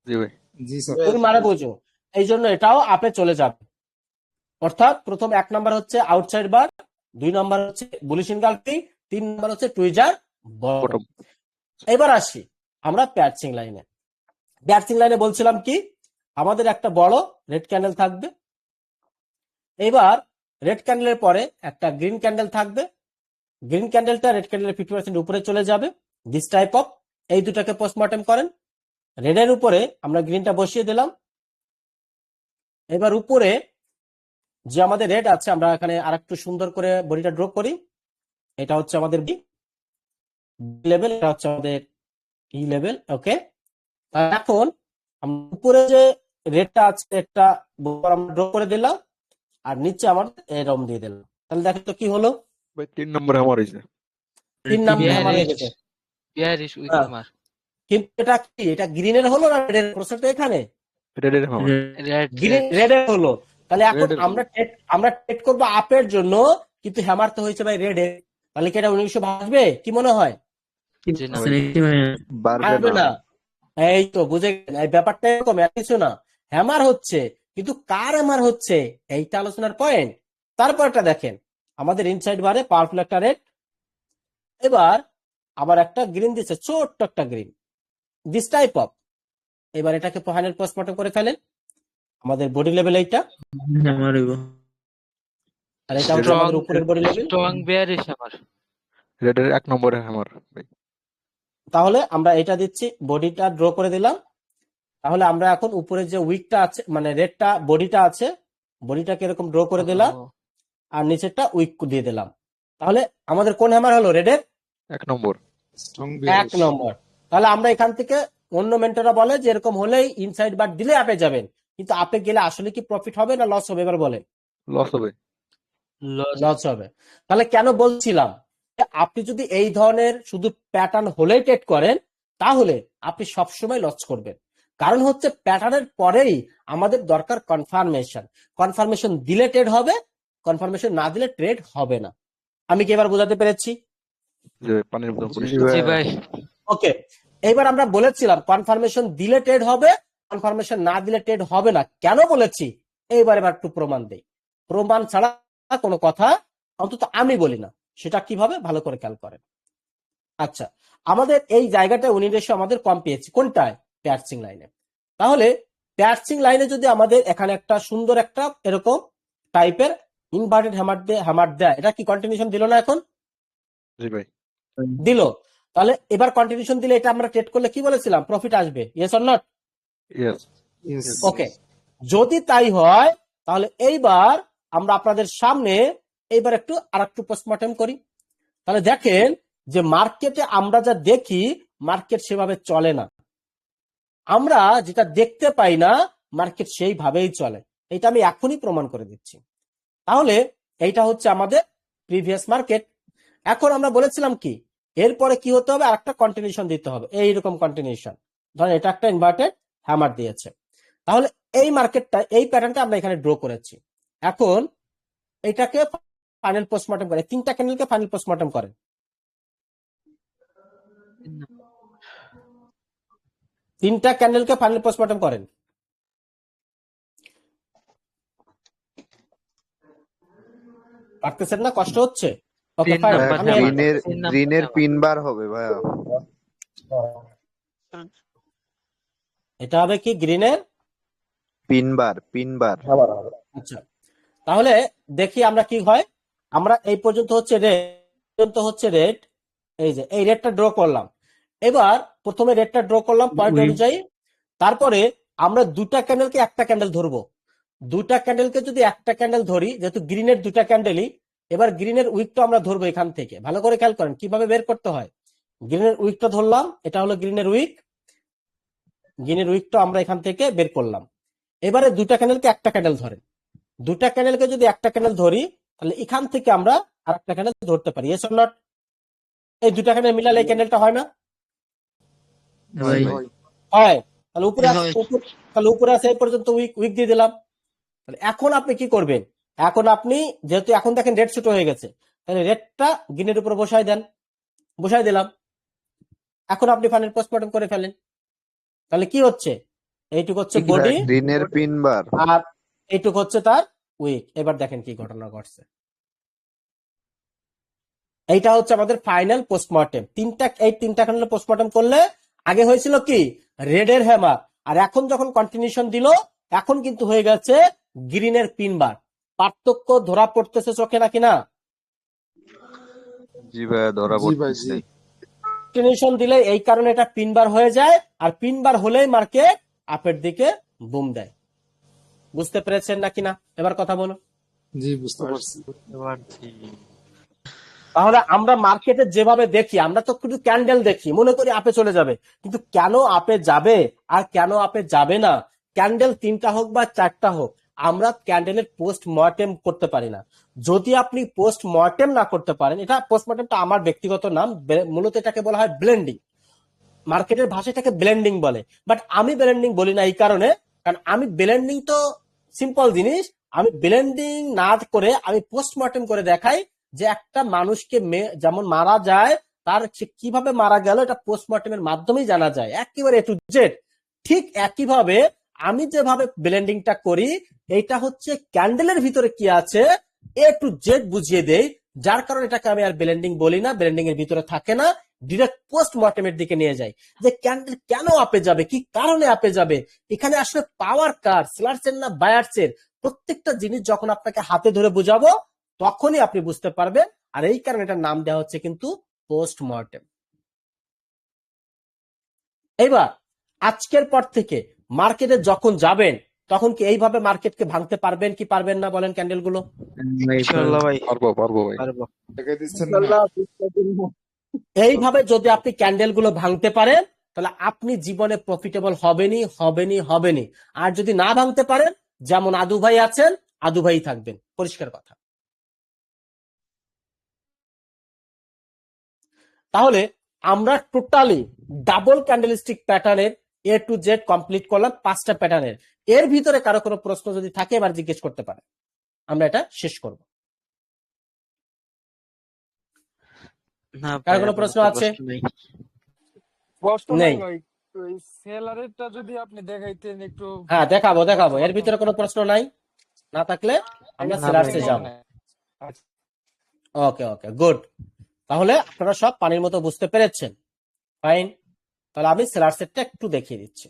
জি ভাই। জি স্যার। ফুল মানে বুঝো, এই জন্য এটাও আপে চলে যাবে। অর্থাৎ প্রথম 1 নাম্বার হচ্ছে আউটসাইড বার, 2 নাম্বার হচ্ছে বুলিশ ইনগালফিং, 3 নাম্বার হচ্ছে টুইজার বটম। বটম। এবার আসি আমরা প্যাচিং লাইনে। প্যাচিং লাইনে বলছিলাম কি, আমাদের একটা বড় রেড ক্যান্ডেল থাকবে, এবার রেড ক্যান্ডেলের পরে একটা গ্রিন ক্যান্ডেল থাকবে, গ্রিন ক্যান্ডেলটা রেড ক্যান্ডেলের 50% উপরে চলে যাবে, দিস টাইপ অফ। এই দুটাকে পোস্টমর্টেম করেন। রেডের উপরে আমরা গ্রিনটা বসিয়ে দিলাম। এবার উপরে যে আমাদের রেড আছে আমরা এখানে আরেকটু সুন্দর করে বডিটা ড্র করি। এটা হচ্ছে আমাদের বি লেভেল, এটা হচ্ছে আমাদের ই লেভেল। ওকে, এখন উপরে যে রেডটা আছে একটা আমরা ড্র করে দিলাম আর নিচে আমার এরম দিয়ে দিলাম। তাহলে দেখো তো কি হলো, ভাই 3 নম্বর আমার হইছে। 3 নাম্বার Yeah, আমার হয়ে rich. গেছে। বিহারিশ উইক হ্যাঁ। আমার। কিন্তু এটা কি, এটা গ্রিনের হলো না রেডের? প্রশ্নটা এখানে রেডের আমার। রেড গ্রিন রেডের হলো। তাহলে এখন রেডের আমরা ট্রেড করবো আপের জন্য, কিন্তু হ্যামার তো হয়েছে ভাই রেডে। তাহলে কি এটা 1900 ভাসবে কি মনে হয়? জি না। বাড়বে আসবে না। না। এই তো বুঝে গেলেন, এই ব্যাপারটা এরকম, আর কিছু না। হ্যামার হচ্ছে, কিন্তু কার হ্যামার হচ্ছে এইটা আলোচনার পয়েন্ট। তারপরটা দেখেন আমাদের ইনসাইড বারে পাওয়ারফুল একটা রেড, এবার আবার একটা গ্রিন দিচ্ছে, ছোট্ট একটা গ্রিন, দিস টাইপ অফ। এবার এটাকে ফাইনাল পোস্টমর্টম করে ফেলেন। আমাদের বডি লেভেল এইটা, হ্যামার হইব। আর এটা হচ্ছে Strong, আমাদের উপরের body level. strong bearish hammer. রেডের 1 নম্বরে হ্যামার ভাই। তাহলে আমরা এটা দিচ্ছি, বডিটা ড্র করে দিলাম। তাহলে আমরা এখন উপরে যে উইকটা আছে মানে রেডটা বডিটা আছে, বডিটাকে এরকম ড্র করে দিলাম, Oh, আর নিচেরটা উইক দিয়ে দিলাম। তাহলে আমাদের কোন হ্যামার হলো? রেডের 1 নম্বর। স্ট্রং 1 নম্বর। তাহলে আমরা এখান থেকে, অন্য মেন্টররা বলে যে এরকম হলেই ইনসাইড বার দিলে আপে যাবেন, কিন্তু আপে গেলে আসলে কি প্রফিট হবে না লস হবে? এবার বলেন। লস হবে। lost. লস হবে। তাহলে কেন বলছিলাম যে আপনি যদি এই ধরনের শুধু প্যাটার্ন হলেই ট্রেড করেন, তাহলে আপনি সবসময় লস করবেন। কারণ হচ্ছে প্যাটার্নের পরেই আমাদের দরকার কনফার্মেশন। কনফার্মেশন দিলে ট্রেড হবে, কনফার্মেশন না দিলে ট্রেড হবে না। আমি কি এবার বোঝাতে পেরেছি? যে পানির মতো জি পরিষ্কার। জি ভাই, ওকে, এইবার আমরা বলেছিলাম কনফার্মেশন দিলে ট্রেড হবে, কনফার্মেশন না দিলে ট্রেড হবে না। কেন বলেছি এবার একটু প্রমাণ দেই। প্রমাণ ছাড়া কোনো কথা অন্তত আমি বলি না। সেটা কিভাবে, ভালো করে খেয়াল করেন। আচ্ছা, আমাদের এই জায়গাটা উনি রেশিও আমাদের কম পেয়েছি কোনটায়? প্যাচিং লাইনে। তাহলে প্যাচিং লাইনে যদি আমাদের এখানে একটা সুন্দর একটা এরকম টাইপের ইনভার্টেড হ্যামার দেয়, এটা কি কন্টিনিউশন দিল না? এখন জি ভাই। দিল। তাহলে এবার কন্টিনিউশন দিলে এটা আমরা ট্রেড করলে কি বলেছিলাম? প্রফিট আসবে। Yes or not? Yes. Yes okay, যদি তাই হয় তাহলে এইবার আমরা আপনাদের সামনে এইবার একটু আরেকটু পোস্টমর্টেম করি। তাহলে দেখেন যে মার্কেটে আমরা যা দেখি, মার্কেট সেভাবে চলে না। আমরা যেটা দেখতে পাই না, মার্কেট সেইভাবেই চলে। এটা আমি এখনই প্রমাণ করে দিচ্ছি। তাহলে এইটা হচ্ছে আমাদের প্রিভিয়াস মার্কেট। এখন আমরা বলেছিলাম কি, এরপরে কি হতে হবে? আরেকটা কন্টিনিউশন দিতে হবে, এইরকম কন্টিনিউশন। ধরেন এটা একটা ইনভার্টেড হ্যামার দিয়েছে। তাহলে এই মার্কেটটা, এই প্যাটার্নটা আমরা এখানে ড্র করেছি। এখন এটাকে ফাইনাল পোস্টমর্টম করে, 3টা ক্যান্ডেলকে ফাইনাল পোস্টমর্টম করেন। 3টা ক্যান্ডেলকে ফাইনাল পোস্টমর্টম করেন। পারতেছেন না? কষ্ট হচ্ছে? ওকে, 3 ফাইন। নাম্বার আমি হ্যামার, গ্রিনের 3 নাম্বার গ্রিনের হ্যামার। পিন বার হবে ভাইয়া। এটা হবে কি? গ্রিনের পিন বার আচ্ছা, তাহলে দেখি আমরা কি হয়। আমরা এই পর্যন্ত হচ্ছে রেড, এই যে এই রেডটা ড্র করলাম। এবার প্রথমে রেডটা ড্র করলাম পয়েন্ট অনুযায়ী। তারপরে আমরা 2টা ক্যান্ডেলকে একটা ক্যান্ডেল ধরবো। 2টা ক্যান্ডেলকে যদি একটা ক্যান্ডেল ধরি, যেহেতু গ্রিনের 2টা ক্যান্ডেলই, এবার গ্রিনের উইকটা আমরা ধরবো এখান থেকে। ভালো করে খেয়াল করেন কিভাবে বের করতে হয়। গ্রিনের উইকটা ধরলাম, এটা হলো গ্রিনের উইক। গ্রিনের উইকটা আমরা এখান থেকে বের করলাম। এবারে 2টা ক্যান্ডেলকে একটা ক্যান্ডেল ধরেন। 2টা ক্যান্ডেলকে যদি একটা ক্যান্ডেল ধরি, তাহলে এখান থেকে আমরা আরেকটা ক্যান্ডেল ধরতে পারি। Yes or not? এই 2টা ক্যান্ডেল মিলালে এই ক্যান্ডেলটা হয় না? ভাই হয়। তাহলে উপরে আছে এই পর্যন্ত উইক দিয়ে দিলাম। তাহলে এখন আপনি কি করবেন? এখন আপনি যেহেতু এখন দেখেন রেড ছোট হয়ে গেছে, তাহলে রেডটা গ্রিনের উপরে বসাই দিলাম। এখন আপনি ফাইনাল পোস্টমর্টম করে ফেলেন। তাহলে কি হচ্ছে? এইটুক হচ্ছে বডি, গ্রিনের পিন বার। আর এইটুক হচ্ছে তার উইক। এবার দেখেন কি ঘটনা ঘটছে। এইটা হচ্ছে আমাদের ফাইনাল পোস্টমর্টেম। এই তিনটা ক্যান্ডেল পোস্টমর্টেম করলে আগে হয়েছিল কি? রেডের হ্যামার, আর এখন যখন কন্টিনিউশন দিল, এখন কিন্তু হয়ে গেছে গ্রিনের পিন বার। পার্থক্য ধরা পড়তেছে চোখে নাকি না? জি ভাই ধরা জি ভাই পড়তেছে। জি কন্টিনিউশন দিলে এই কারণে এটা পিন বার হয়ে যায়, আর পিন বার হলেই মার্কেট আপের দিকে বুম দেয়। বুঝতে পেরেছেন নাকি না? এবার কথা বলো। জি বুঝতে পারছি। এবার জি। তাহলে আমরা মার্কেটে যেভাবে দেখি, আমরা তো শুধু ক্যান্ডেল দেখি, মনে করি আপে চলে যাবে, কিন্তু কেন আপে যাবে আর কেন আপে যাবে না, ক্যান্ডেল 3টা হোক বা 4টা হোক, আমরা ক্যান্ডেলের পোস্ট মর্টেম করতে পারি না। যদি আপনি পোস্ট মর্টেম না করতে পারেন, এটা পোস্টমর্টেমটা আমার ব্যক্তিগত নাম, মূলত এটাকে বলা হয় ব্লেন্ডিং। মার্কেটের ভাষায় এটাকে ব্লেন্ডিং বলে, বাট আমি ব্লেন্ডিং বলি না এই কারণে, কারণ আমি ব্লেন্ডিং তো সিম্পল জিনিস। আমি ব্লেন্ডিং না করে আমি পোস্টমর্টেম করে দেখাই যে একটা মানুষকে যেমন মারা যায়, তার সে কিভাবে মারা গেল এটা পোস্টমর্টেমের মাধ্যমেই জানা যায়, একেবারে এ টু জেড। ঠিক একইভাবে আমি যেভাবে ব্লেন্ডিংটা করি, এইটা হচ্ছে ক্যান্ডেলের ভিতরে কি আছে এ টু জেড বুঝিয়ে দেই, যার কারণে এটাকে আমি আর ব্লেন্ডিং বলি না, ব্লেন্ডিং এর ভিতরে থাকে না। ডিরেক্ট পোস্ট মর্টেমের দিকে নিয়ে যাই, যে ক্যান্ডেল কেন আপে যাবে, কি কারণে আপে যাবে, এখানে আসলে পাওয়ার কার, সেলার্সের না বায়ার্সের, প্রত্যেকটা জিনিস যখন আপনাকে হাতে ধরে বুঝাবো তখনই আপনি বুঝতে পারবেন। আর এই কারণে এটার নাম দেওয়া হচ্ছে কিন্তু পোস্ট মর্টেম। এবার আজকের পর থেকে মার্কেটে যখন যাবেন তখন কি এইভাবে মার্কেটকে ভাঙতে পারবেন কি পারবেন না, বলেন ক্যান্ডেল গুলো? ভাই ইনশাআল্লাহ ভাই পারবো পারবো ভাই। পারবো। দেখাই দিচ্ছেন না? এইভাবে যদি আপনি ক্যান্ডেল গুলো ভাঙতে পারেন তাহলে আপনি জীবনে প্রফিটেবল হবেনই হবেনই হবেনই। আর যদি না ভাঙতে পারেন, যেমন আদু ভাই আছেন, আদু ভাই থাকবেন, পরিষ্কার কথা। তাহলে আমরা টোটালি ডাবল ক্যান্ডেলস্টিক প্যাটার্নের এ টু জেড কমপ্লিট করলাম 5টা প্যাটার্নের। এর ভিতরে কারো কোনো প্রশ্ন যদি থাকে এবার জিজ্ঞেস করতে পারে, আমরা এটা শেষ করব। না কার ভাই, কোনো আমার প্রশ্ন তো আছে? প্রশ্ন নেই। কষ্ট নেই। নাই ভাই, ওই সেলারেরটা যদি আপনি দেখাইতেন একটু। হ্যাঁ, দেখাবো দেখাবো। এর ভিতরে কোনো প্রশ্ন নাই, না থাকলে আমরা না সেলার্সে ভাই, যাব। আচ্ছা, ওকে ওকে, গুড। তাহলে আপনারা সব পানির মতো বুঝতে পেরেছেন, ফাইন। তাহলে আমি সেলার্সেরটা একটু দেখিয়ে দিচ্ছি।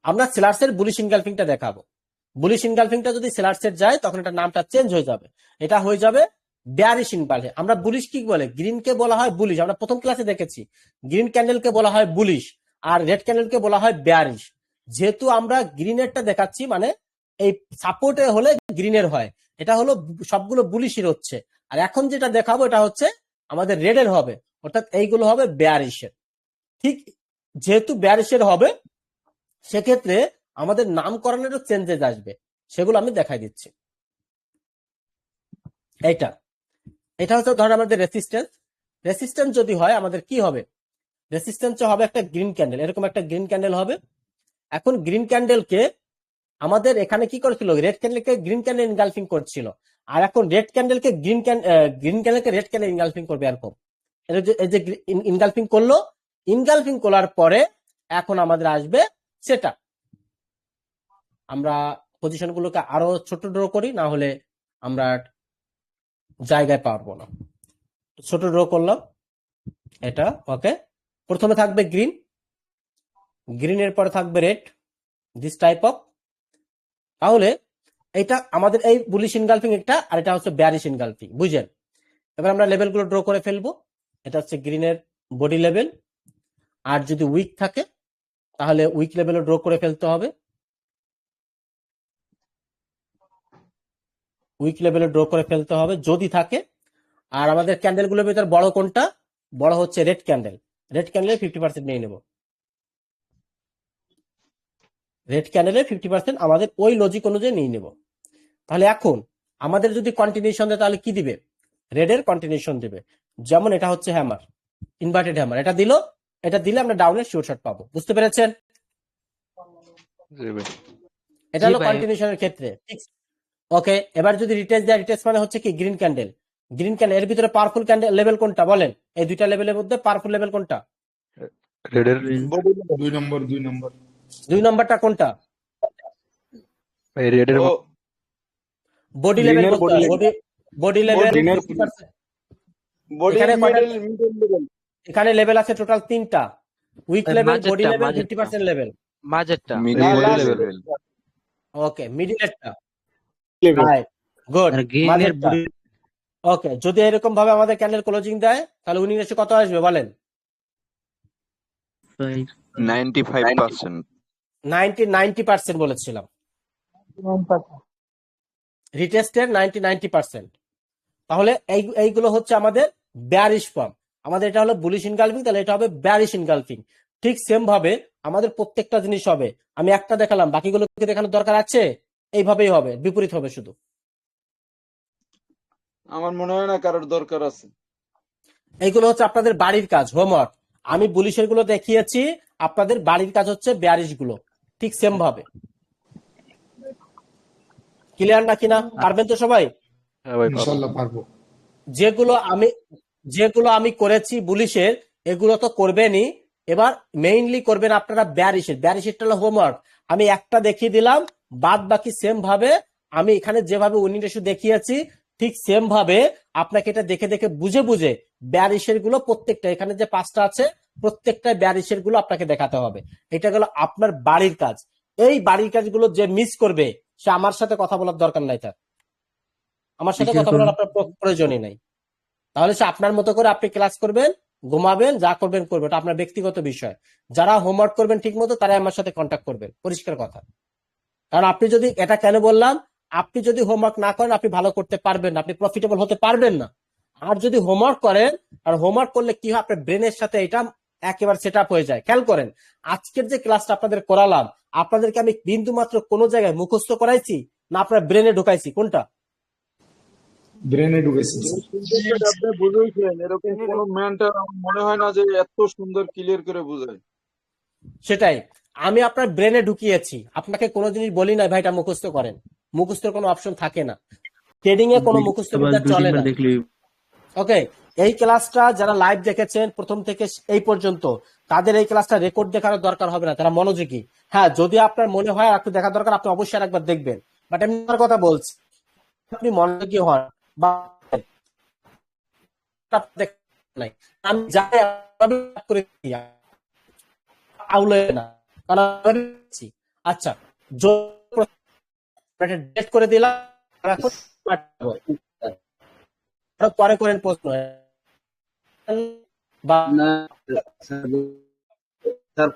আমরা সেলার্সের বুলিশ ইনগালফিংটা দেখাবো। বুলিশ ইনগালফিংটা যদি সেলার্সের যায় তখন এটা নামটা চেঞ্জ হয়ে যাবে, এটা হয়ে যাবে বেয়ারিশ ইনগালফিং। আমরা বুলিশ কি বলে, গ্রিনকে বলা হয় বুলিশ, আমরা প্রথম ক্লাসে দেখেছি। গ্রিন ক্যান্ডেলকে বলা হয় বুলিশ আর রেড ক্যান্ডেলকে বলা হয় বেয়ারিশ। যেহেতু আমরা গ্রিনেরটা দেখাচ্ছি মানে এই সাপোর্টে হলে গ্রিনের হয়, এটা হলো সবগুলো বুলিশের হচ্ছে। আর এখন যেটা দেখাবো এটা হচ্ছে আমাদের রেডের হবে, অর্থাৎ এইগুলো হবে বেয়ারিশের। ঠিক যেহেতু বেয়ারিশের হবে সেক্ষেত্রে আমাদের নামকরণেরও চেঞ্জেস আসবে, সেগুলো আমি দেখাই দিচ্ছি। এইটা এটা হচ্ছে ধরেন আমাদের রেসিস্ট্যান্স। রেসিস্ট্যান্স যদি হয় আমাদের কি হবে, রেসিস্ট্যান্স হবে একটা গ্রিন ক্যান্ডেল, এরকম একটা গ্রিন ক্যান্ডেল হবে। এখন গ্রিন ক্যান্ডেলকে আমাদের এখানে কি করেছিল, রেড ক্যান্ডেলকে গ্রিন ক্যান্ডেল ইনগালফিং করছিল, আর এখন রেড ক্যান্ডেলকে গ্রিন ক্যান্ডেলকে রেড ক্যান্ডেল ইনগালফিং করবে এরকম। এই যে ইনগালফিং করলো, ইনগালফিং করার পরে এখন আমাদের আসবে সেটা। আমরা পজিশনগুলোকে আরো ছোট ড্র করি, না হলে আমরা জায়গায় পারবো না। ছোট ড্র করলাম এটা, ওকে। প্রথমে থাকবে গ্রিন, গ্রিনের পরে থাকবে রেড, দিস টাইপ অফ। তাহলে এটা আমাদের এই বুলিশ ইনগালফিং একটা, আর এটা হচ্ছে বেয়ারিশ ইনগালফিং, বুঝলেন? এবার আমরা লেভেলগুলো ড্র করে ফেলবো। এটা হচ্ছে গ্রিনের বডি লেভেল, আর যদি উইক থাকে তাহলে উইক লেভেলও ড্র করে ফেলতে হবে। উইক লেভেলে ড্র করে ফেলতে হবে যদি থাকে। আর আমাদের ক্যান্ডেলগুলোর ভিতর বড় কোনটা, বড় হচ্ছে রেড ক্যান্ডেল। রেড ক্যান্ডেলে 50% নিয়ে নেব, রেড ক্যান্ডেলে 50% আমাদের ওই লজিক অনুযায়ী নিয়ে নেব। তাহলে এখন আমাদের যদি কন্টিনিউশন দেয় তাহলে কি দিবে, রেডের কন্টিনিউশন দিবে। যেমন এটা হচ্ছে হ্যামার, ইনভার্টেড হ্যামার, এটা দিল, এটা দিলে আমরা ডাউনের শিওর শট পাবো, বুঝতে পেরেছেন? জি ভাই। এটা জি হলো ভাই। কন্টিনিউশনের ক্ষেত্রে, ঠিক। ওকে, এবার যদি রিটেস্ট দেয়, রিটেস্ট মানে হচ্ছে কি গ্রিন ক্যান্ডেল। গ্রিন ক্যান্ডেল এর ভিতরে পাওয়ারফুল ক্যান্ডেল লেভেল কোনটা বলেন, এই দুইটা লেভেলের মধ্যে পাওয়ারফুল লেভেল কোনটা? রেডের 2 নম্বর 2 নম্বর 2 নম্বরটা কোনটা? ভাই, রেডের বডি লেভেল Green এর বলতে body হবে, বডি লেভেল Green এর 50%। বডি এখানে কয়টা? Middle level. এখানে লেভেল আছে টোটাল 3টা, উইক এই লেভেল, বডি মাঝেরটা, লেভেল, মাঝেরটা। 50% লেভেল। মাঝেরটা। মিডিল last লেভেল ওকে, মিডিলেরটা, লেভেল। Right, good. আর গ্রিনের মাঝেরটা, বডি ওকে। যদি এরকম ভাবে আমাদের ক্যান্ডেল ক্লোজিং দেয় তাহলে উইনিং রেশিও কত আসবে বলেন? ভাই 95%। 90% বলেছিলাম, রিটেস্টের 90%। তাহলে এইগুলো হচ্ছে আমাদের বেয়ারিশ ফর্ম। আমাদের এটা হলো বুলিশ ইনগালফিং, তাহলে এটা হবে বেয়ারিশ ইনগালফিং। ঠিক সেম ভাবে আমাদের প্রত্যেকটা জিনিস হবে। আমি একটা দেখালাম, বাকিগুলোকে দেখানোর দরকার আছে? এইভাবেই হবে, বিপরীত হবে শুধু। আমার মনে হয় না কারোর দরকার আছে। এইগুলো হচ্ছে আপনাদের বাড়ির কাজ, হোমওয়ার্ক। আমি বুলিশের গুলো দেখিয়েছি, আপনাদের বাড়ির কাজ হচ্ছে বেয়ারিশ গুলো, ঠিক সেম ভাবে। ক্লিয়ার নাকি না? পারবেন তো সবাই? হ্যাঁ ভাই, পারবো। ইনশাআল্লাহ পারবো। যেগুলো আমি করেছি বুলিশের, এগুলো তো করবেনই। এবার মেইনলি করবেন আপনারা বেয়ারিশের। বেয়ারিশেরটা হলো হোমওয়ার্ক। আমি একটা দেখিয়ে দিলাম, বাদ বাকি সেম ভাবে আমি এখানে যেভাবে উইনিং রেশিও দেখিয়েছি ঠিক সেম ভাবে আপনাকে এটা দেখে দেখে বুঝে বুঝে বেয়ারিশের গুলো প্রত্যেকটা এখানে যে 5টা আছে প্রত্যেকটা বেয়ারিশের গুলো আপনাকে দেখাতে হবে। এটা গেল আপনার বাড়ির কাজ। এই বাড়ির কাজগুলো যে মিস করবে সে আমার সাথে কথা বলার দরকার নাই, তার আমার সাথে কিসের কথা করব? বলার আপনার প্রয়োজনই নাই। তাহলে সে আপনার মতো করে আপনি ক্লাস করবেন, ঘুমাবেন, যা করবেন করবেন, এটা আপনার ব্যক্তিগত বিষয়। যারা হোমওয়ার্ক করবেন ঠিক মতো তারাই আমার সাথে কন্ট্যাক্ট করবেন, পরিষ্কার কথা। কারণ আপনি যদি, এটা কেন বললাম, আপনি যদি হোমওয়ার্ক না করেন আপনি ভালো করতে পারবেন না, আপনি প্রফিটেবল হতে পারবেন না। আর যদি হোমওয়ার্ক করেন, আর হোমওয়ার্ক করলে কি হয়, আপনার ব্রেনের সাথে এটা একেবারে সেট আপ হয়ে যায়। খেয়াল করেন, আজকের যে ক্লাসটা আপনাদের করালাম, আপনাদেরকে আমি বিন্দু মাত্র কোনো জায়গায় মুখস্থ করাইছি না আপনার ব্রেনে ঢুকাইছি, কোনটা? ব্রেনে ঢুকেছে স্যার। আপনি বুঝেছেন, এরকম কোন মেন্টর আমার মনে হয় না যে এত সুন্দর ক্লিয়ার করে বোঝায়। সেটাই আমি আপনার ব্রেনে ঢুকিয়েছি, আপনাকে কোনো জিনিস বলি না ভাই এটা মুখস্থ করেন। মুখস্থের কোনো অপশন থাকে না, ট্রেডিং এ কোনো মুখস্থ আবার বিদ্যা দুই চলে তিনবার না। দেখলি ওকে, এই ক্লাসটা যারা লাইভ দেখেছেন প্রথম থেকে এই পর্যন্ত, তাদের এই ক্লাসটা রেকর্ড দেখার দরকার হবে না, তারা মনোযোগী। হ্যাঁ, যদি আপনার মনে হয় একটু দেখা দরকার, আপনি অবশ্যই আরেকবার দেখবেন। বাট আমি আমার কথা বলছি, আপনি মনোযোগী হন বা নাই, আমি যাই করে আউলে না, কারণ আচ্ছা ডেট করে দিলাম, এখন পরে করেন প্রশ্ন বা না স্যার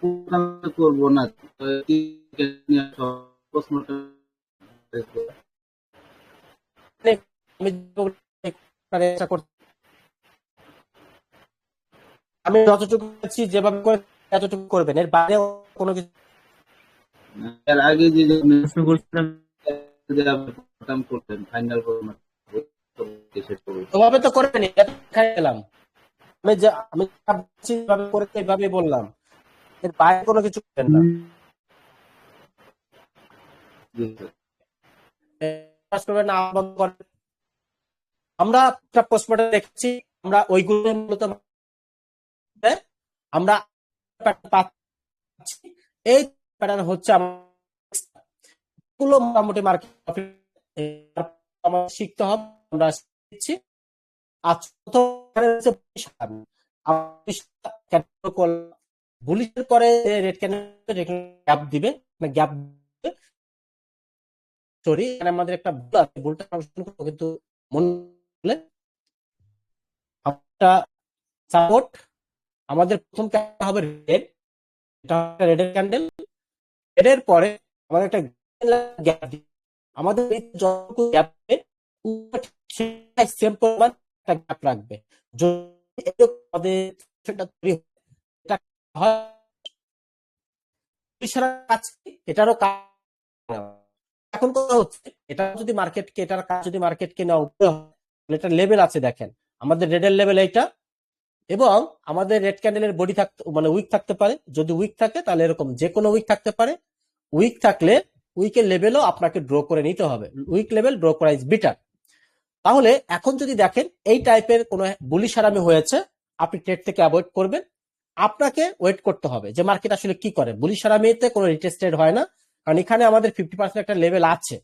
করবো না, প্রশ্নটা আমি যতটুকু করছি যেভাবে করে এতটুকু করবেন, এর বাইরে কোনো কিছু এর আগে যে প্রশ্ন করছিলাম করতেন ফাইনাল ওভাবে তো করবেন, গেলাম আমি যেভাবে করে এইভাবে বললাম, এর বাইরে কোনো কিছু করবেন না। আমরা পোস্টমর্টম দেখছি, আমরা ওইগুলো মূলত আমরা পাচ্ছি, এই প্যাটার্ন হচ্ছে আমাগুলো মোটামুটি মার্কেট শিখতে হবে, আমরা শিখছি। বুলিশের পরে রেড ক্যান্ডেল গ্যাপ দিবে, গ্যাপ সরি এখানে আমাদের একটা ভুল আছে, ভুলটা কিন্তু মনে সাপোর্ট আমাদের প্রথম ক্যান্ডেল হবে রেড, এটা রেডের ক্যান্ডেল। রেডের পরে আমাদের একটা গ্যাপ দিবে, আমাদের যতটুকু গ্যাপ সেম পরিমাণ একটা গ্যাপ রাখবে। যদি আমাদের সেটা তৈরি এটা হয় এটারও এখন কথা হচ্ছে, এটা যদি মার্কেটকে, এটার কাজ যদি মার্কেটকে নেওয়া উপরে হয়, এটা লেভেল আছে দেখেন, আমাদের রেডের লেভেল এইটা, এবং আমাদের রেড ক্যান্ডেলের বডি থাকতে মানে উইক থাকতে পারে। যদি উইক থাকে তাহলে এরকম যে কোনো উইক থাকতে পারে, উইক থাকলে উইকের লেভেলও আপনাকে ড্র করে নিতে হবে, উইক লেভেল ড্র করা ইজ বেটার। তাহলে এখন যদি দেখেন এই টাইপের কোন বুলিশ হারামি হয়েছে, আপনি ট্রেড থেকে অ্যাভয়েড করবেন। আপনাকে ওয়েট করতে হবে যে মার্কেট আসলে কি করে। বুলিশ হারামিতে কোনো রিটেস্ট ট্রেড হয় না, কারণ এখানে আমাদের 50% একটা লেভেল আছে,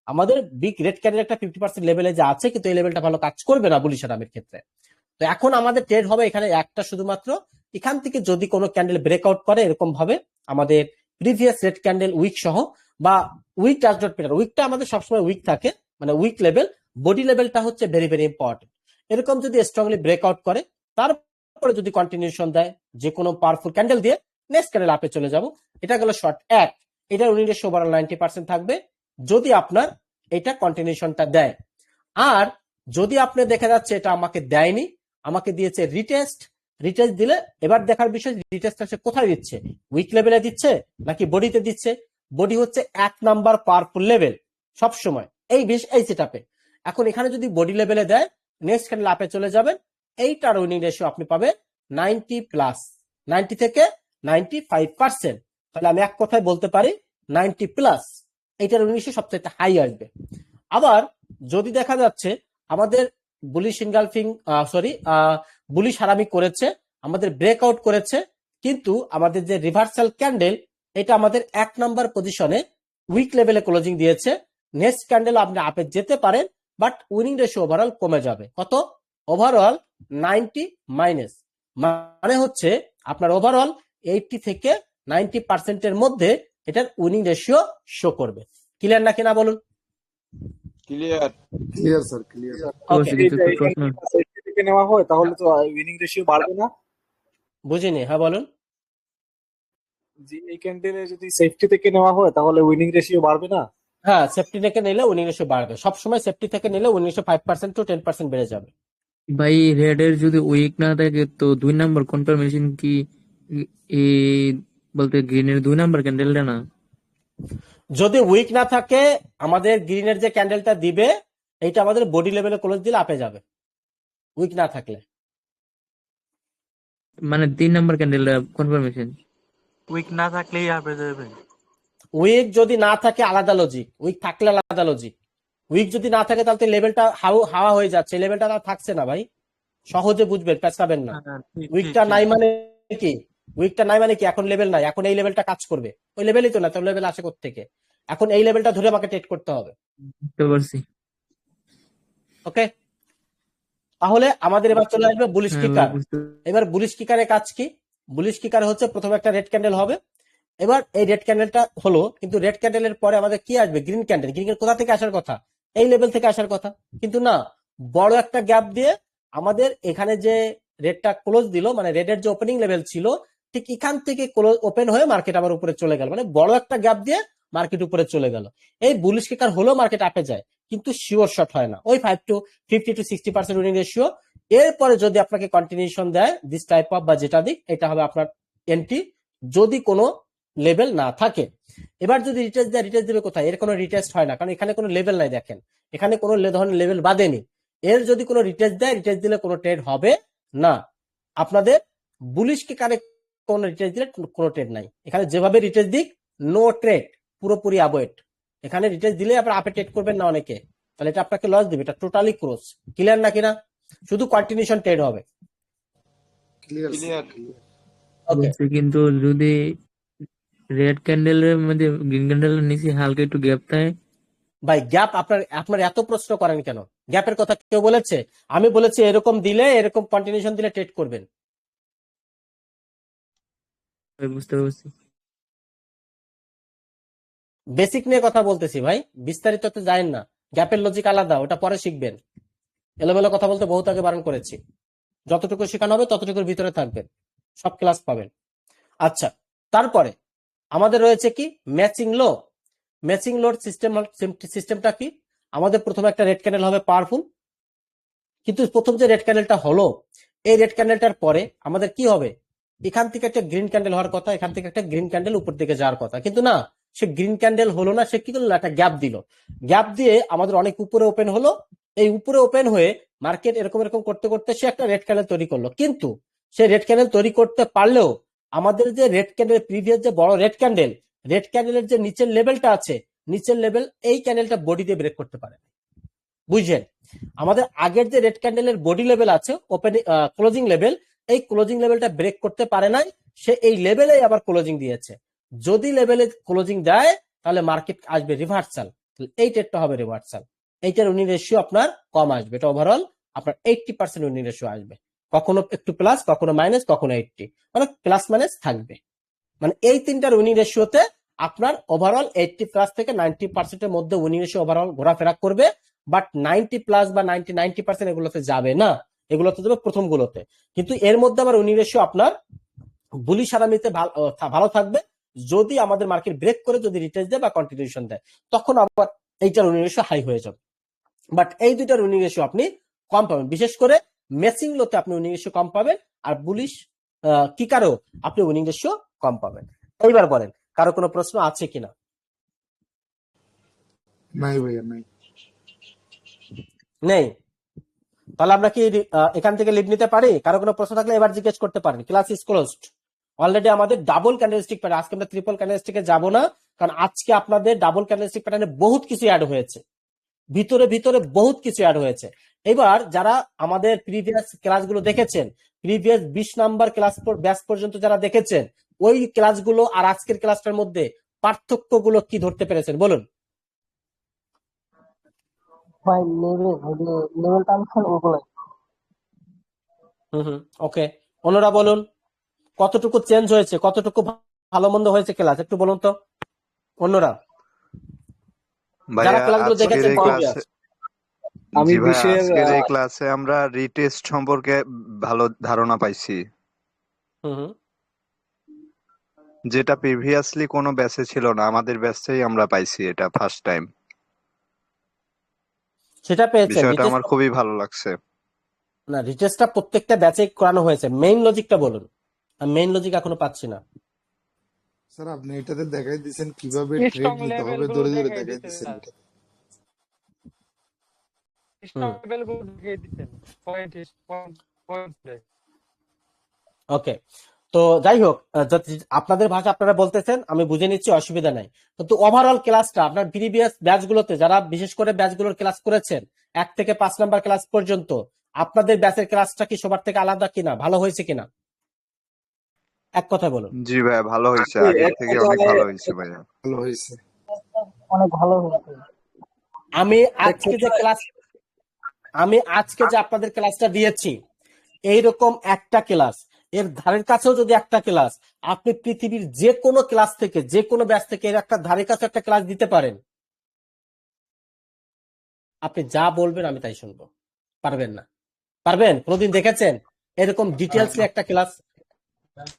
আমাদের বিগ রেড ক্যান্ডেল একটা 50% লেভেলে যে আছে, কিন্তু এই লেভেলটা ভালো কাজ করবে না বুলিশ হারামির ক্ষেত্রে। তো এখন আমাদের ট্রেড হবে এখানে একটা শুধুমাত্র, এখান থেকে যদি কোনো ক্যান্ডেল ব্রেকআউট করে এরকম ভাবে আমাদের প্রিভিয়াস রেড ক্যান্ডেল উইক সহ, বা উইক টাচ ডট প্যাটার্ন, উইকটা আমাদের সবসময় উইক থাকে, মানে উইক লেভেল, বডি লেভেলটা হচ্ছে ভেরি ভেরি ইম্পর্টেন্ট। এরকম যদি স্ট্রংলি ব্রেকআউট করে, তারপরে যদি কন্টিনিউশন দেয় যে কোনো পাওয়ারফুল ক্যান্ডেল দিয়ে, নেক্সট ক্যান্ডেল আপে চলে যাব। এটা গেল শর্ট এক, এটা উইনিংয়ের ওভারঅল 90% থাকবে যদি আপনার এটা কন্টিনিউশনটা দেয়। আর যদি আপনি দেখা যাচ্ছে এটা আমাকে দেয়নি, আমাকে দিয়েছে রিটেস্ট, রিটেস্ট দিলে এবার দেখার বিষয় রিটেস্ট সে কোথায় দিচ্ছে, উইক লেভেলে দিচ্ছে নাকি বডিতে দিচ্ছে। বডি হচ্ছে 1 নাম্বার পাওয়ারফুল লেভেল সব সময় এই সেটআপে। এখন এখানে যদি বডি লেভেলে দেয়, নেক্সট ক্যান্ডেল আপে চলে যাবেন, এইটার উইনিং রেশিও আপনি পাবেন 90+, 90 থেকে 95%। তাহলে আমি এক কথায় বলতে পারি 90+, এইটার উইনিং রেশিও সবচেয়ে হাই আসবে। আবার যদি দেখা যাচ্ছে আমাদের বুলিশ ইনগালফিং বুলিশ হারামি করেছে, আমাদের ব্রেকআউট করেছে, কিন্তু আমাদের যে রিভার্সাল ক্যান্ডেল এটা আমাদের 1 নাম্বার পজিশনে উইক লেভেলে ক্লোজিং দিয়েছে, নেক্সট ক্যান্ডেল আপনি আপে যেতে পারেন, বাট উইনিং রেশিও ওভারঅল কমে যাবে। কত? ওভারঅল 90 মাইনাস, মানে হচ্ছে আপনার ওভারঅল 80 থেকে 90% মধ্যে এটার উইনিং রেশিও শো করবে। ক্লিয়ার নাকি না বলুন? Clear. Clear sir, clear. Okay, কিছু প্রশ্ন সেফটি থেকে নেওয়া হয় তাহলে তো উইনিং রেশিও বাড়বে না। বুঝিনি, হ্যাঁ বলুন। জি, এই ক্যান্ডেলে যদি সেফটি থেকে নেওয়া হয় তাহলে উইনিং রেশিও বাড়বে না। হ্যাঁ, সেফটি থেকে নিলে উইনিং রেশিও বাড়বে। সবসময় সেফটি থেকে নিলে উইনিং রেশিও 5% টু 10% বেড়ে যাবে। ভাই রেড এর যদি উইক না থাকে তো 2 নাম্বার কনফার্মেশন কি এই বলতে গ্রিনের 2 নাম্বার ক্যান্ডেলটা না? যদি উইক না থাকে, আমাদের গ্রিনের যে ক্যান্ডেলটা দিবে এইটা আমাদের বডি লেভেলে ক্লোজ দিলে আপে যাবে, উইক না থাকলে। মানে 3 নাম্বার ক্যান্ডেলটা কনফার্মেশন। উইক না থাকলেই আপে যাবে। উইক যদি না থাকে আলাদা লজিক, উইক থাকলে আলাদা লজিক। উইক যদি না থাকে তাহলে লেভেলটা হাওয়া হয়ে যাচ্ছে, লেভেলটা আর থাকছে না ভাই। সহজে বুঝবেন, পেছাবেন না। উইকটা নাই মানে কি? উইকটা নাই মানে কি? এখন লেভেল নাই, এখন এই লেভেলটা কাজ করবে। ওই লেভেলই তো না, তো লেভেল আসে থেকে। এখন এই লেভেলটা ধরে আমাকে ট্রেড করতে হবে। বুঝতে পারছি। ওকে, তাহলে আমাদের এবার চলে আসবে বুলিশ হ্যাঁ কিকার। বুঝতে এবার বুলিশ কিকারের কাজ কি? বুলিশ কিকার হচ্ছে প্রথমে একটা রেড ক্যান্ডেল হবে। এবার এই রেড ক্যান্ডেলটা হলো, কিন্তু রেড ক্যান্ডেলের পরে আমাদের কি আসবে? Green candle. গ্রিন ক্যান্ডেল কোথা থেকে আসার কথা? এই লেভেল থেকে আসার কথা, কিন্তু না, বড় একটা গ্যাপ দিয়ে আমাদের এখানে যে রেডটা ক্লোজ দিল, মানে রেডের যে ওপেনিং লেভেল ছিল ঠিক এখান থেকে ক্লোজ ওপেন হয়ে মার্কেট আবার উপরে চলে গেল, মানে বড় একটা গ্যাপ দিয়ে মার্কেট উপরে চলে গেল। এই বুলিশ কিকার হলেও মার্কেট আপে যায়, কিন্তু শিওর শট হয় না। ওই 50 to 60% উইনিং রেশিও। এরপরে যদি আপনাকে কন্টিনিউশন দেয় দিস টাইপ অফ বা যেটা দিক, এটা হবে আপনার এন্ট্রি, যদি কোনো লেভেল না থাকে। এবার যদি রিটেস্ট দেয়, রিটেস্ট দেবে কোথায়? এর কোনো রিটেস্ট হয় না, কারণ এখানে কোনো লেভেল নাই। দেখেন, এখানে কোনো ধরনের লেভেল বাঁধেনি। এর যদি কোনো রিটেস্ট দেয়, রিটেস্ট দিলে কোনো ট্রেড হবে না। আপনাদের বুলিশ কিকারে কোনো রিটেস্ট দিলে কোনো ট্রেড নাই। এখানে যেভাবে রিটেস্ট দিক, নো ট্রেড, পুরোপুরি অ্যাভয়েড। এখানে রিটেস্ট দিলে আপনার আপে ট্রেড করবেন না অনেকে, তাহলে এটা আপনাকে লস দিবে। এটা টোটালি ক্রস। ক্লিয়ার নাকি না? শুধু কন্টিনিউশন ট্রেড হবে। Clear, clear. ওকে, বলছি, কিন্তু যদি রেড ক্যান্ডেলের মধ্যে গ্রিন ক্যান্ডেলের নিচে হালকা একটু গ্যাপ থাকে। ভাই গ্যাপ আপনার এত প্রশ্ন করেন কেন? গ্যাপের কথা কেউ বলেছে? আমি বলেছি এরকম দিলে, এরকম কন্টিনিউশন দিলে ট্রেড করবেন। বুঝতে পারছি। বেসিক নিয়ে কথা বলতেছি ভাই, বিস্তারিত তো জানেন না। গ্যাপের লজিক আলাদা, ওটা পরে শিখবেন। এলোমেলো কথা বলতে বহুত আগে বারণ করেছি। যতটুকু শেখানো হবে ততটুকুর ভিতরে থাকবেন, সব ক্লাস পাবেন। আচ্ছা, তারপরে আমাদের রয়েছে কি? ম্যাচিং লো। ম্যাচিং লোড সিস্টেমটা কি? আমাদের প্রথমে একটা রেড ক্যান্ডেল হবে পাওয়ারফুল, কিন্তু প্রথম যে রেড ক্যান্ডেলটা হলো, এই রেড ক্যান্ডেলটার পরে আমাদের কি হবে? এখান থেকে একটা গ্রিন ক্যান্ডেল হওয়ার কথা, এখান থেকে একটা গ্রিন ক্যান্ডেল উপর দিকে যাওয়ার কথা, কিন্তু না, সে গ্রিন ক্যান্ডেল হলো না। সে কি করলো? একটা গ্যাপ দিল। গ্যাপ দিয়ে আমাদের অনেক উপরে ওপেন হলো। এই উপরে ওপেন হয়ে মার্কেট এরকম এরকম করতে করতে সে একটা রেড ক্যান্ডেল তৈরি করলো, কিন্তু সে রেড ক্যান্ডেল তৈরি করতে পারলেও আমাদের যে রেড ক্যান্ডেল প্রিভিয়াস যে বড় রেড ক্যান্ডেলের যে নিচের লেভেলটা আছে, নিচের লেভেল, এই ক্যান্ডেলটা বডি দিয়ে ব্রেক করতে পারে। বুঝছেন? আমাদের আগের যে রেড ক্যান্ডেলের বডি লেভেল আছে, ওপেনিং ক্লোজিং লেভেল, এই ক্লোজিং লেভেলটা ব্রেক করতে পারে নাই। সে এই লেভেলে আবার ক্লোজিং দিয়েছে। যদি লেভেলে ক্লোজিং দেয় তাহলে মার্কেট আসবে রিভার্সাল, এই ট্রেডটা হবে রিভার্সাল। এইটার উইনিং রেশিও আপনার কম আসবে। এটা ওভারঅল আপনার 80% উইনিং রেশিও আসবে। কখনো একটু প্লাস, কখনো মাইনাস, কখনো 80, মানে প্লাস মাইনাস থাকবে। মানে এই তিনটার উইনিং রেশিওতে আপনার ওভারঅল 80+ থেকে 90% এর মধ্যে উইনিং রেশিও ওভারঅল ঘোরাফেরা করবে। বাট 90+ বা 90% এগুলোতে যাবে না, এগুলোতে যাবে প্রথম গুলোতে। কিন্তু এর মধ্যে আবার উইনিং রেশিও আপনার বুলিশ আরামিতে ভালো থাকবে যদি আমাদের মার্কেট ব্রেক করে যদি রিটেস্ট দেয় বা কন্টিনিউশন দেয়, তখন আবার এইটার উইনিং রেশিও হাই হয়ে যাবে। বাট এই দুইটার উইনিং রেশিও আপনি কম পাবেন, বিশেষ করে ম্যাচিং লোতে আপনি উইনিং রেশিও কম পাবেন, আর বুলিশ কিকারেও আপনি উইনিং রেশিও কম পাবেন। এইবার বলেন, কারো কোনো প্রশ্ন আছে কিনা? নাই ভাইয়া, নাই। নেই? তাহলে আমরা কি এখান থেকে লিভ নিতে পারি? কারো কোনো প্রশ্ন থাকলে এবার জিজ্ঞেস করতে পারেন। Class is closed. অলরেডি আমাদের ডাবল ক্যান্ডেলস্টিক প্যাটার্ন, আজকে আমরা ট্রিপল ক্যান্ডেলস্টিকে যাব না, কারণ আজকে আপনাদের ডাবল ক্যান্ডেলস্টিক প্যাটার্নে বহুত কিছু অ্যাড হয়েছে, ভিতরে ভিতরে বহুত কিছু অ্যাড হয়েছে। এবার যারা আমাদের প্রিভিয়াস ক্লাসগুলো দেখেছেন, প্রিভিয়াস 20 নাম্বার ক্লাস ব্যাচ পর্যন্ত যারা দেখেছেন, ওই ক্লাসগুলো আর আজকের ক্লাসটার মধ্যে পার্থক্যগুলো কি ধরতে পেরেছেন বলুন? ভাই লেভেলটা আমি ওগুলো হুম, ওকে। অন্যরা বলুন, কতটুকু চেঞ্জ হয়েছে, কতটুকু ভালো মন্দ হয়েছে ক্লাস, একটু বলুন তো অন্যরা, যারা ভাইয়া ক্লাসগুলো আজকের দেখেছেন এই প্রিভিয়াস। ক্লাসে আমি জি ভাই, বিশের আজকের এই ক্লাসে আমরা রিটেস্ট সম্পর্কে ভালো ধারণা পাইছি, হুম, যেটা প্রিভিয়াসলি কোনো ব্যাচে ছিল না, আমাদের ব্যাচেই আমরা পাইছি, এটা ফার্স্ট টাইম। সেটা পেয়েছেন বিষয়টা রিটেস্ট। আমার খুবই ভালো লাগছে। না, রিটেস্টটা প্রত্যেকটা ব্যাচে করানো হয়েছে, মেইন লজিকটা বলুন। আমি মেইন লজিক এখনো পাচ্ছি না। স্যার আপনি এটাতে দেখাই দিচ্ছেন কিভাবে ট্রেড স্ট্রং নিতে লেভেল হবে, গুলো ধরে ধরে দেখাই দেখাই দিতে দিচ্ছেন এটা। স্ট্রং লেভেল গুলো দেখাই দিতেন পয়েন্ট পয়েন্ট ওকে, তো যাই হোক, আপনাদের ভাষা আপনারা বলতেছেন, আমি বুঝে নিচ্ছি, অসুবিধা নাই। কিন্তু ওভারঅল ক্লাসটা আপনার প্রিভিয়াস ব্যাচগুলোতে, যারা বিশেষ করে ব্যাচগুলোর ক্লাস করেছেন 1 থেকে 5 নাম্বার ক্লাস পর্যন্ত, আপনাদের ব্যাচের ক্লাসটা কি সবার থেকে আলাদা কিনা, ভালো হয়েছে কিনা, এক কথা বলুন। জি ভাইয়া, ভালো হয়েছে, আমি আগের এক থেকে অনেক কথায় ভালো হয়েছে ভাইয়া। ভালো হয়েছে। অনেক ভালো হয়েছে। আমি এক আজকে যে আপনাদের ক্লাসটা দিয়েছি, এইরকম একটা ক্লাস, এর ধারের কাছেও যদি একটা ক্লাস আপনি পৃথিবীর যে কোনো ক্লাস থেকে, যে কোনো ব্যাচ থেকে এর একটা ধারের কাছে একটা ক্লাস দিতে পারেন, আপনি যা বলবেন আমি তাই শুনবো। পারবেন না? পারবেন? কোনোদিন দেখেছেন এরকম ডিটেলসলি একটা ক্লাস?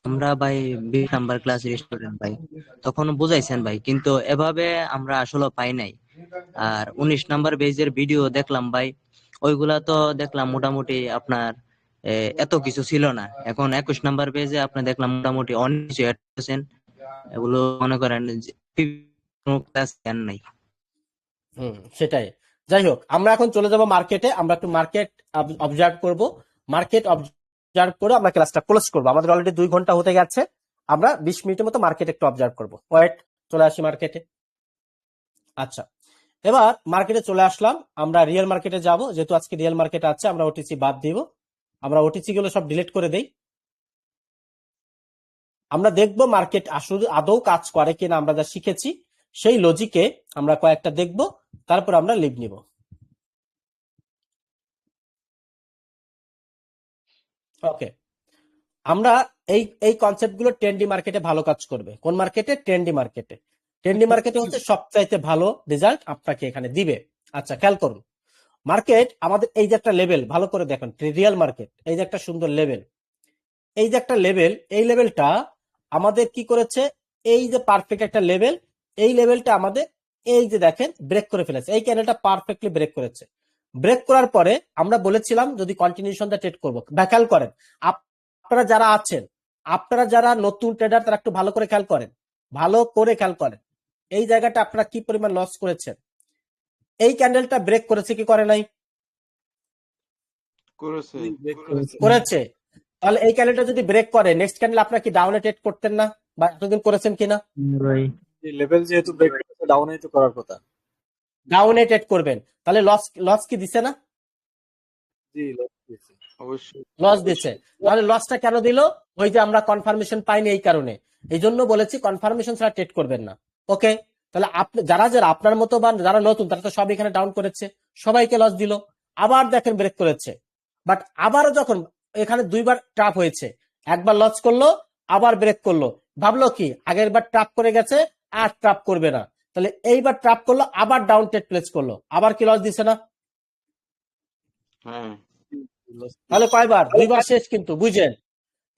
আমরা ভাই 20 নাম্বার ক্লাসের স্টুডেন্ট ভাই, তখন বুঝাইছেন ভাই, কিন্তু এভাবে আমরা আসলে পাই নাই। আর 19 নাম্বার বেজের ভিডিও দেখলাম ভাই, ওইগুলা তো দেখলাম মোটামুটি আপনার এত কিছু ছিল না। এখন 21 নাম্বার পেজে আপনি দেখলাম মোটামুটি অনেক কিছু অ্যাড করেছেন, এগুলো মনে করেন যে কোনো ক্লাস জ্ঞান নাই। সেটাই। যাই হোক, আমরা এখন চলে যাব মার্কেটে, আমরা একটু মার্কেট অবজার্ভ করব। মার্কেট অবজার্ভ করে আমরা ক্লাসটা ক্লোজ করব। আমাদের অলরেডি 2 ঘন্টা হতে গেছে, আমরা 20 মিনিটের মতো মার্কেট একটু অবজার্ভ করব। ওয়েট, চলে আসি মার্কেটে। আচ্ছা, এবার মার্কেটে চলে আসলাম, আমরা রিয়েল মার্কেটে যাব। যেহেতু আজকে রিয়েল মার্কেট আছে, আমরা ওটিসি বাদ দিব, আমরা ওটিসি গুলো সব ডিলিট করে দেই। আমরা দেখব মার্কেট আসলে আদৌ কাজ করে কিনা, আমরা যা শিখেছি সেই লজিকে আমরা কয়েকটা দেখব, তারপর আমরা লিভ নিব। ওকে, আমরা এই কনসেপ্ট গুলো ট্রেন্ডি মার্কেটে ভালো কাজ করবে। কোন মার্কেটে? ট্রেন্ডি মার্কেটে। ট্রেন্ডি মার্কেটে হচ্ছে সবচাইতে ভালো রেজাল্ট আপনাকে এখানে দিবে। আচ্ছা, খেয়াল করুন, মার্কেট আমাদের এই যে একটা লেভেল, ভালো করে দেখুন, রিয়েল মার্কেট এই যে একটা সুন্দর লেভেল, এই যে একটা লেভেল, এই লেভেলটা আমাদের কি করেছে, এই যে পারফেক্ট একটা লেভেল, এই লেভেলটা আমাদের এই যে দেখেন ব্রেক করে ফেলেছে, এই ক্যান্ডেলটা পারফেক্টলি ব্রেক করেছে। ব্রেক করার পরে আমরা বলেছিলাম যদি কন্টিনিউশন দা ট্রেড করবো। খেয়াল করেন, আপনারা যারা আছেন, আপনারা যারা নতুন ট্রেডার, তারা একটু ভালো করে খেয়াল করেন, ভালো করে খেয়াল করেন এই জায়গাটা আপনারা কি পরিমাণ লস করেছেন। এই ক্যান্ডেলটা ব্রেক করেছে কি করে নাই? করেছে। তাহলে এই ক্যান্ডেলটা যদি ব্রেক করে, নেক্সট ক্যান্ডেল আপনারা কি ডাউনে ট্রেড করতেন না? বা এতদিন করেছেন কিনা? ভাই লেভেল যেহেতু ব্রেক করেছে, ডাউনে তো করার কথা। ডাউনে ট্রেড করবেন, তাহলে লস কি দিছে না? জি, অবশ্যই। লস দিচ্ছে। তাহলে লসটা কেন দিল? ওই যে আমরা কনফার্মেশন পাইনি, এই কারণে। এই জন্য বলেছি কনফার্মেশন ছাড়া ট্রেড করবেন না। ওকে, তাহলে আপনি যারা যারা আপনার মতো বা যারা নতুন, তারা তো সব এখানে ডাউন করেছে, সবাইকে লস দিল। আবার দেখেন ব্রেক করেছে, বাট আবারও যখন এখানে 2বার ট্রাপ হয়েছে, একবার লস করলো, আবার ব্রেক করলো, ভাবলো কি আগের বার ট্রাপ করে গেছে, আর ট্রাপ করবে না। তাহলে এইবার ট্রাপ করলো, আবার ডাউন ট্রেড প্লেস করলো, আবার কি লস দিছে না? তাহলে কয়বার? 2বার শেষ, কিন্তু বুঝেন।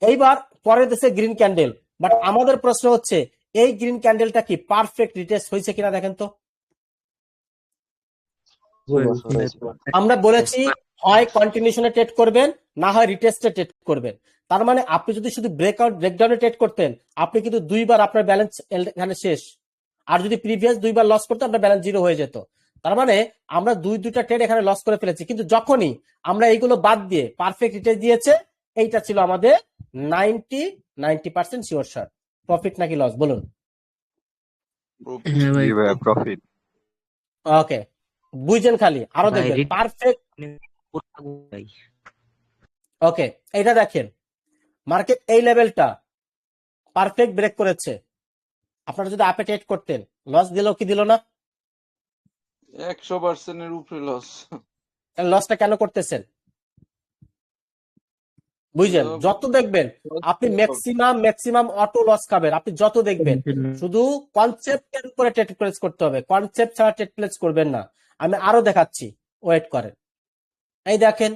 এইবার পরের দেশে গ্রিন ক্যান্ডেল, বাট আমাদের প্রশ্ন হচ্ছে এই গ্রিন ক্যান্ডেলটা কি পারফেক্ট রিটেস্ট হয়েছে কিনা দেখেন তো। আমরা বলেছি হয় কন্টিনিউশনে ট্রেড করবেন, না হয় রিটেস্টে ট্রেড করবেন। তার মানে আপনি যদি শুধু ব্রেকডাউনে ট্রেড করতেন, আপনি কিন্তু 2বার আপনার ব্যালেন্স এখানে শেষ। আর যদি প্রিভিয়াস 2বার লস করতেন, আপনার ব্যালেন্স 0 হয়ে যেত। তার মানে আমরা দুইটা ট্রেড এখানে লস করে ফেলেছি। কিন্তু যখনই আমরা এইগুলো বাদ দিয়ে পারফেক্ট রিটেস্ট দিয়েছে, এইটা ছিল আমাদের 90% শিওর শট। প্রফিট নাকি লস বলুন? হ্যাঁ ভাই, জি ভাইয়া, প্রফিট। ওকে, বুঝেন, খালি আরো ভাই দেখবেন পারফেক্ট। ভাই ওকে, এইটা দেখেন, মার্কেট এই লেভেলটা পারফেক্ট ব্রেক করেছে। আপনারা যদি আপে ট্রেড করতেন, লস দিল কি দিল না? 100% উপরে লস। লসটা কেন করতেছেন? বুঝলেন? যত দেখবেন আপনি ম্যাক্সিমাম অটো লস খাবেন, আপনি যত দেখবেন। শুধু কনসেপ্টের উপরে ট্রেড প্লেস করতে হবে, কনসেপ্ট ছাড়া ট্রেড প্লেস করবেন না। আমি আরো দেখাচ্ছি, ওয়েট করেন। এই দেখেন,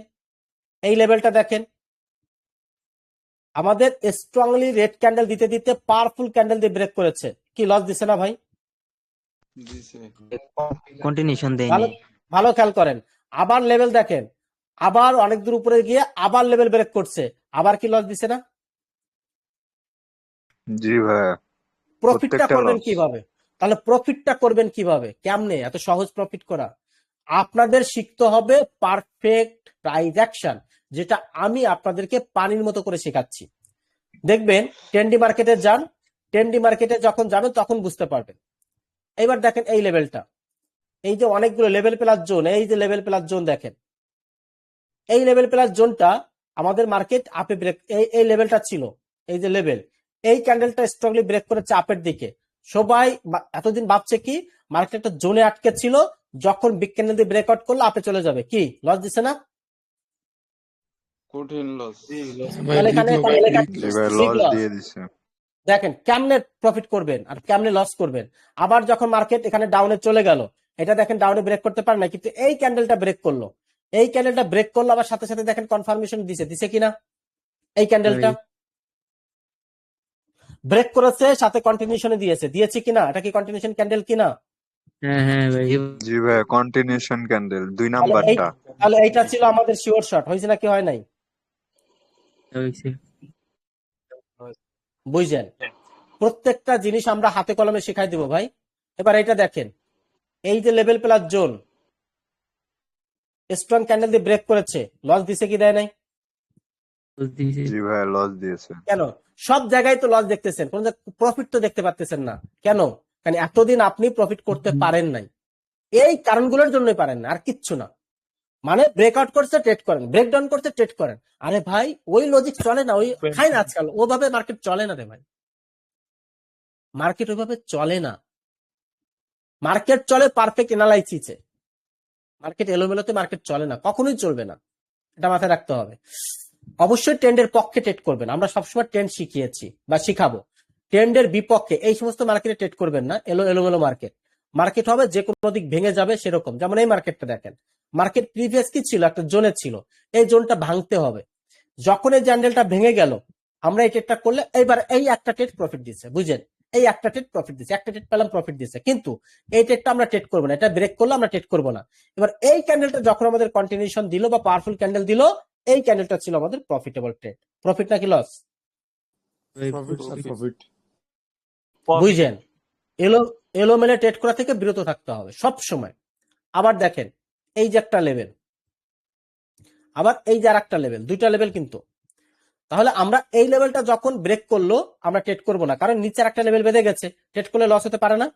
এই লেভেলটা দেখেন, আমাদের স্ট্রংলি রেড ক্যান্ডেল দিতে দিতে পাওয়ারফুল ক্যান্ডেল দিয়ে ব্রেক করেছে, কি লস দিছে না ভাই? কন্টিনিউশন দেয়নি। ভালো খেয়াল করেন, আবার লেভেল দেখেন, আবার অনেক দূর উপরে গিয়ে আবার লেভেল ব্রেক করছে, আবার কি লস দিছে না? জি ভাইয়া, প্রফিটটা প্রত্যেকটা করবেন লস। কিভাবে? তাহলে প্রফিটটা করবেন কিভাবে? কেমনে এত সহজ প্রফিট করা? আপনাদের শিখতে হবে পারফেক্ট প্রাইস অ্যাকশন, যেটা আমি আপনাদেরকে পানির মতো করে শেখাচ্ছি। দেখবেন টেন্ডি মার্কেটে যান, টেন্ডি মার্কেটে যখন যাবেন তখন বুঝতে পারবেন। এইবার দেখেন এই লেভেলটা, এই যে অনেকগুলো লেভেল প্লাস জোন, এই যে লেভেল প্লাস জোন দেখেন, এই লেভেল প্লাস জোনটা আমাদের মার্কেট আপে ব্রেক, এই লেভেলটা ছিল, এই যে লেভেল, এই ক্যান্ডেলটা স্ট্রংলি ব্রেক করেছে আপের দিকে। সবাই এতদিন ভাবছে কি মার্কেট একটা জোনে আটকে ছিল, যখন বিগ ক্যান্ডেল দিয়ে ব্রেকআউট করলো আপে চলে যাবে, কি লস দিছে না? কঠিন লস। তাহলে এখানে জি ভাই, big লস loss। দিয়ে দিছে। দেখেন কেমনে প্রফিট করবেন আর কেমনে লস করবেন। আবার যখন মার্কেট এখানে ডাউনে চলে গেল, এটা দেখেন ডাউনে ব্রেক করতে পারে না, কিন্তু এই ক্যান্ডেলটা ব্রেক করলো, এই ক্যান্ডেলটা ব্রেক করলো, আবার সাথে সাথে দেখেন কনফার্মেশন দিছে কিনা? এই ক্যান্ডেলটা ব্রেক করেছে, সাথে কন্টিনিউশনে দিয়েছে কিনা? এটা কি কন্টিনিউশন ক্যান্ডেল কিনা? হ্যাঁ ভাই। জি ভাই, কন্টিনিউশন ক্যান্ডেল 2 নাম্বারটা। তাহলে এইটা ছিল আমাদের শিওর শট, হয়েছে নাকি হয় নাই? বুঝছেন? প্রত্যেকটা জিনিস আমরা হাতে কলমে শেখাই দিব ভাই। এবার এটা দেখেন, এই যে level plus zone strong candle দিয়ে ব্রেক করেছে, লস দিছে কি দেয় নাই? জি ভাই, লস দিয়েছে। কেন? সব জায়গায় তো লস দেখতেছেন, কোন প্রফিট তো দেখতে পাচ্ছেন না কেন? কারণ এতদিন আপনি প্রফিট করতে পারেন নাই, এই কারণগুলোর জন্যই পারেন না, আর কিচ্ছু না। মানে ব্রেকআউট করছে ট্রেড করেন, ব্রেকডাউন করছে ট্রেড করেন। আরে ভাই ওই লজিক চলে না, ওই খাই না আজকাল, ওভাবে মার্কেট চলে না রে ভাই, মার্কেট ওইভাবে চলে না। মার্কেট চলে পারফেক্ট এনালাইসিসে, মার্কেট এলোমেলোতে মার্কেট চলে না, কখনোই চলবে না, এটা মাথায় রাখতে হবে। অবশ্যই ট্রেন্ডের পক্ষে ট্রেড করবেন, আমরা সবসময় ট্রেন্ড শিখিয়েছি বা শিখাবো। ট্রেন্ডের বিপক্ষে এই সমস্ত মার্কেটে ট্রেড করবেন না, এলোমেলো মার্কেট হবে যে কোনো দিক ভেঙে যাবে সেরকম। যেমন এই মার্কেটটা দেখেন, মার্কেট প্রিভিয়াস কি ছিল? একটা জোনে ছিল, এই জোনটা ভাঙতে হবে। যখন এই জ্যান্ডেলটা ভেঙে গেল, আমরা এই ট্রেডটা করলে এইবার এই একটা ট্রেড প্রফিট দিচ্ছে, বুঝেন? এই একটা ট্রেড প্রফিট দিচ্ছে, একটা ট্রেড পেলাম প্রফিট দিচ্ছে, কিন্তু এই ট্রেডটা আমরা ট্রেড করবো না, এটা ব্রেক করলে আমরা ট্রেড করবো না। এবার এই ক্যান্ডেলটা যখন আমাদের কন্টিনিউশন দিল বা পাওয়ারফুল ক্যান্ডেল দিল, এই ক্যান্ডেলটা ছিল আমাদের প্রফিটেবল ট্রেড। প্রফিট নাকি লস? প্রফিট। বুঝেন? এলোমেলে ট্রেড করা থেকে বিরত থাকতে হবে সব সময়। আবার দেখেন এই যে একটা লেভেল, আবার এই যে আর একটা লেভেল, দুইটা লেভেল কিন্তু। তাহলে আমরা এই লেভেলটা যখন ব্রেক করলো আমরা ট্রেড করবো না, কারণ নিচের একটা লেভেল বেঁধে গেছে, ট্রেড করলে লস হতে পারে না।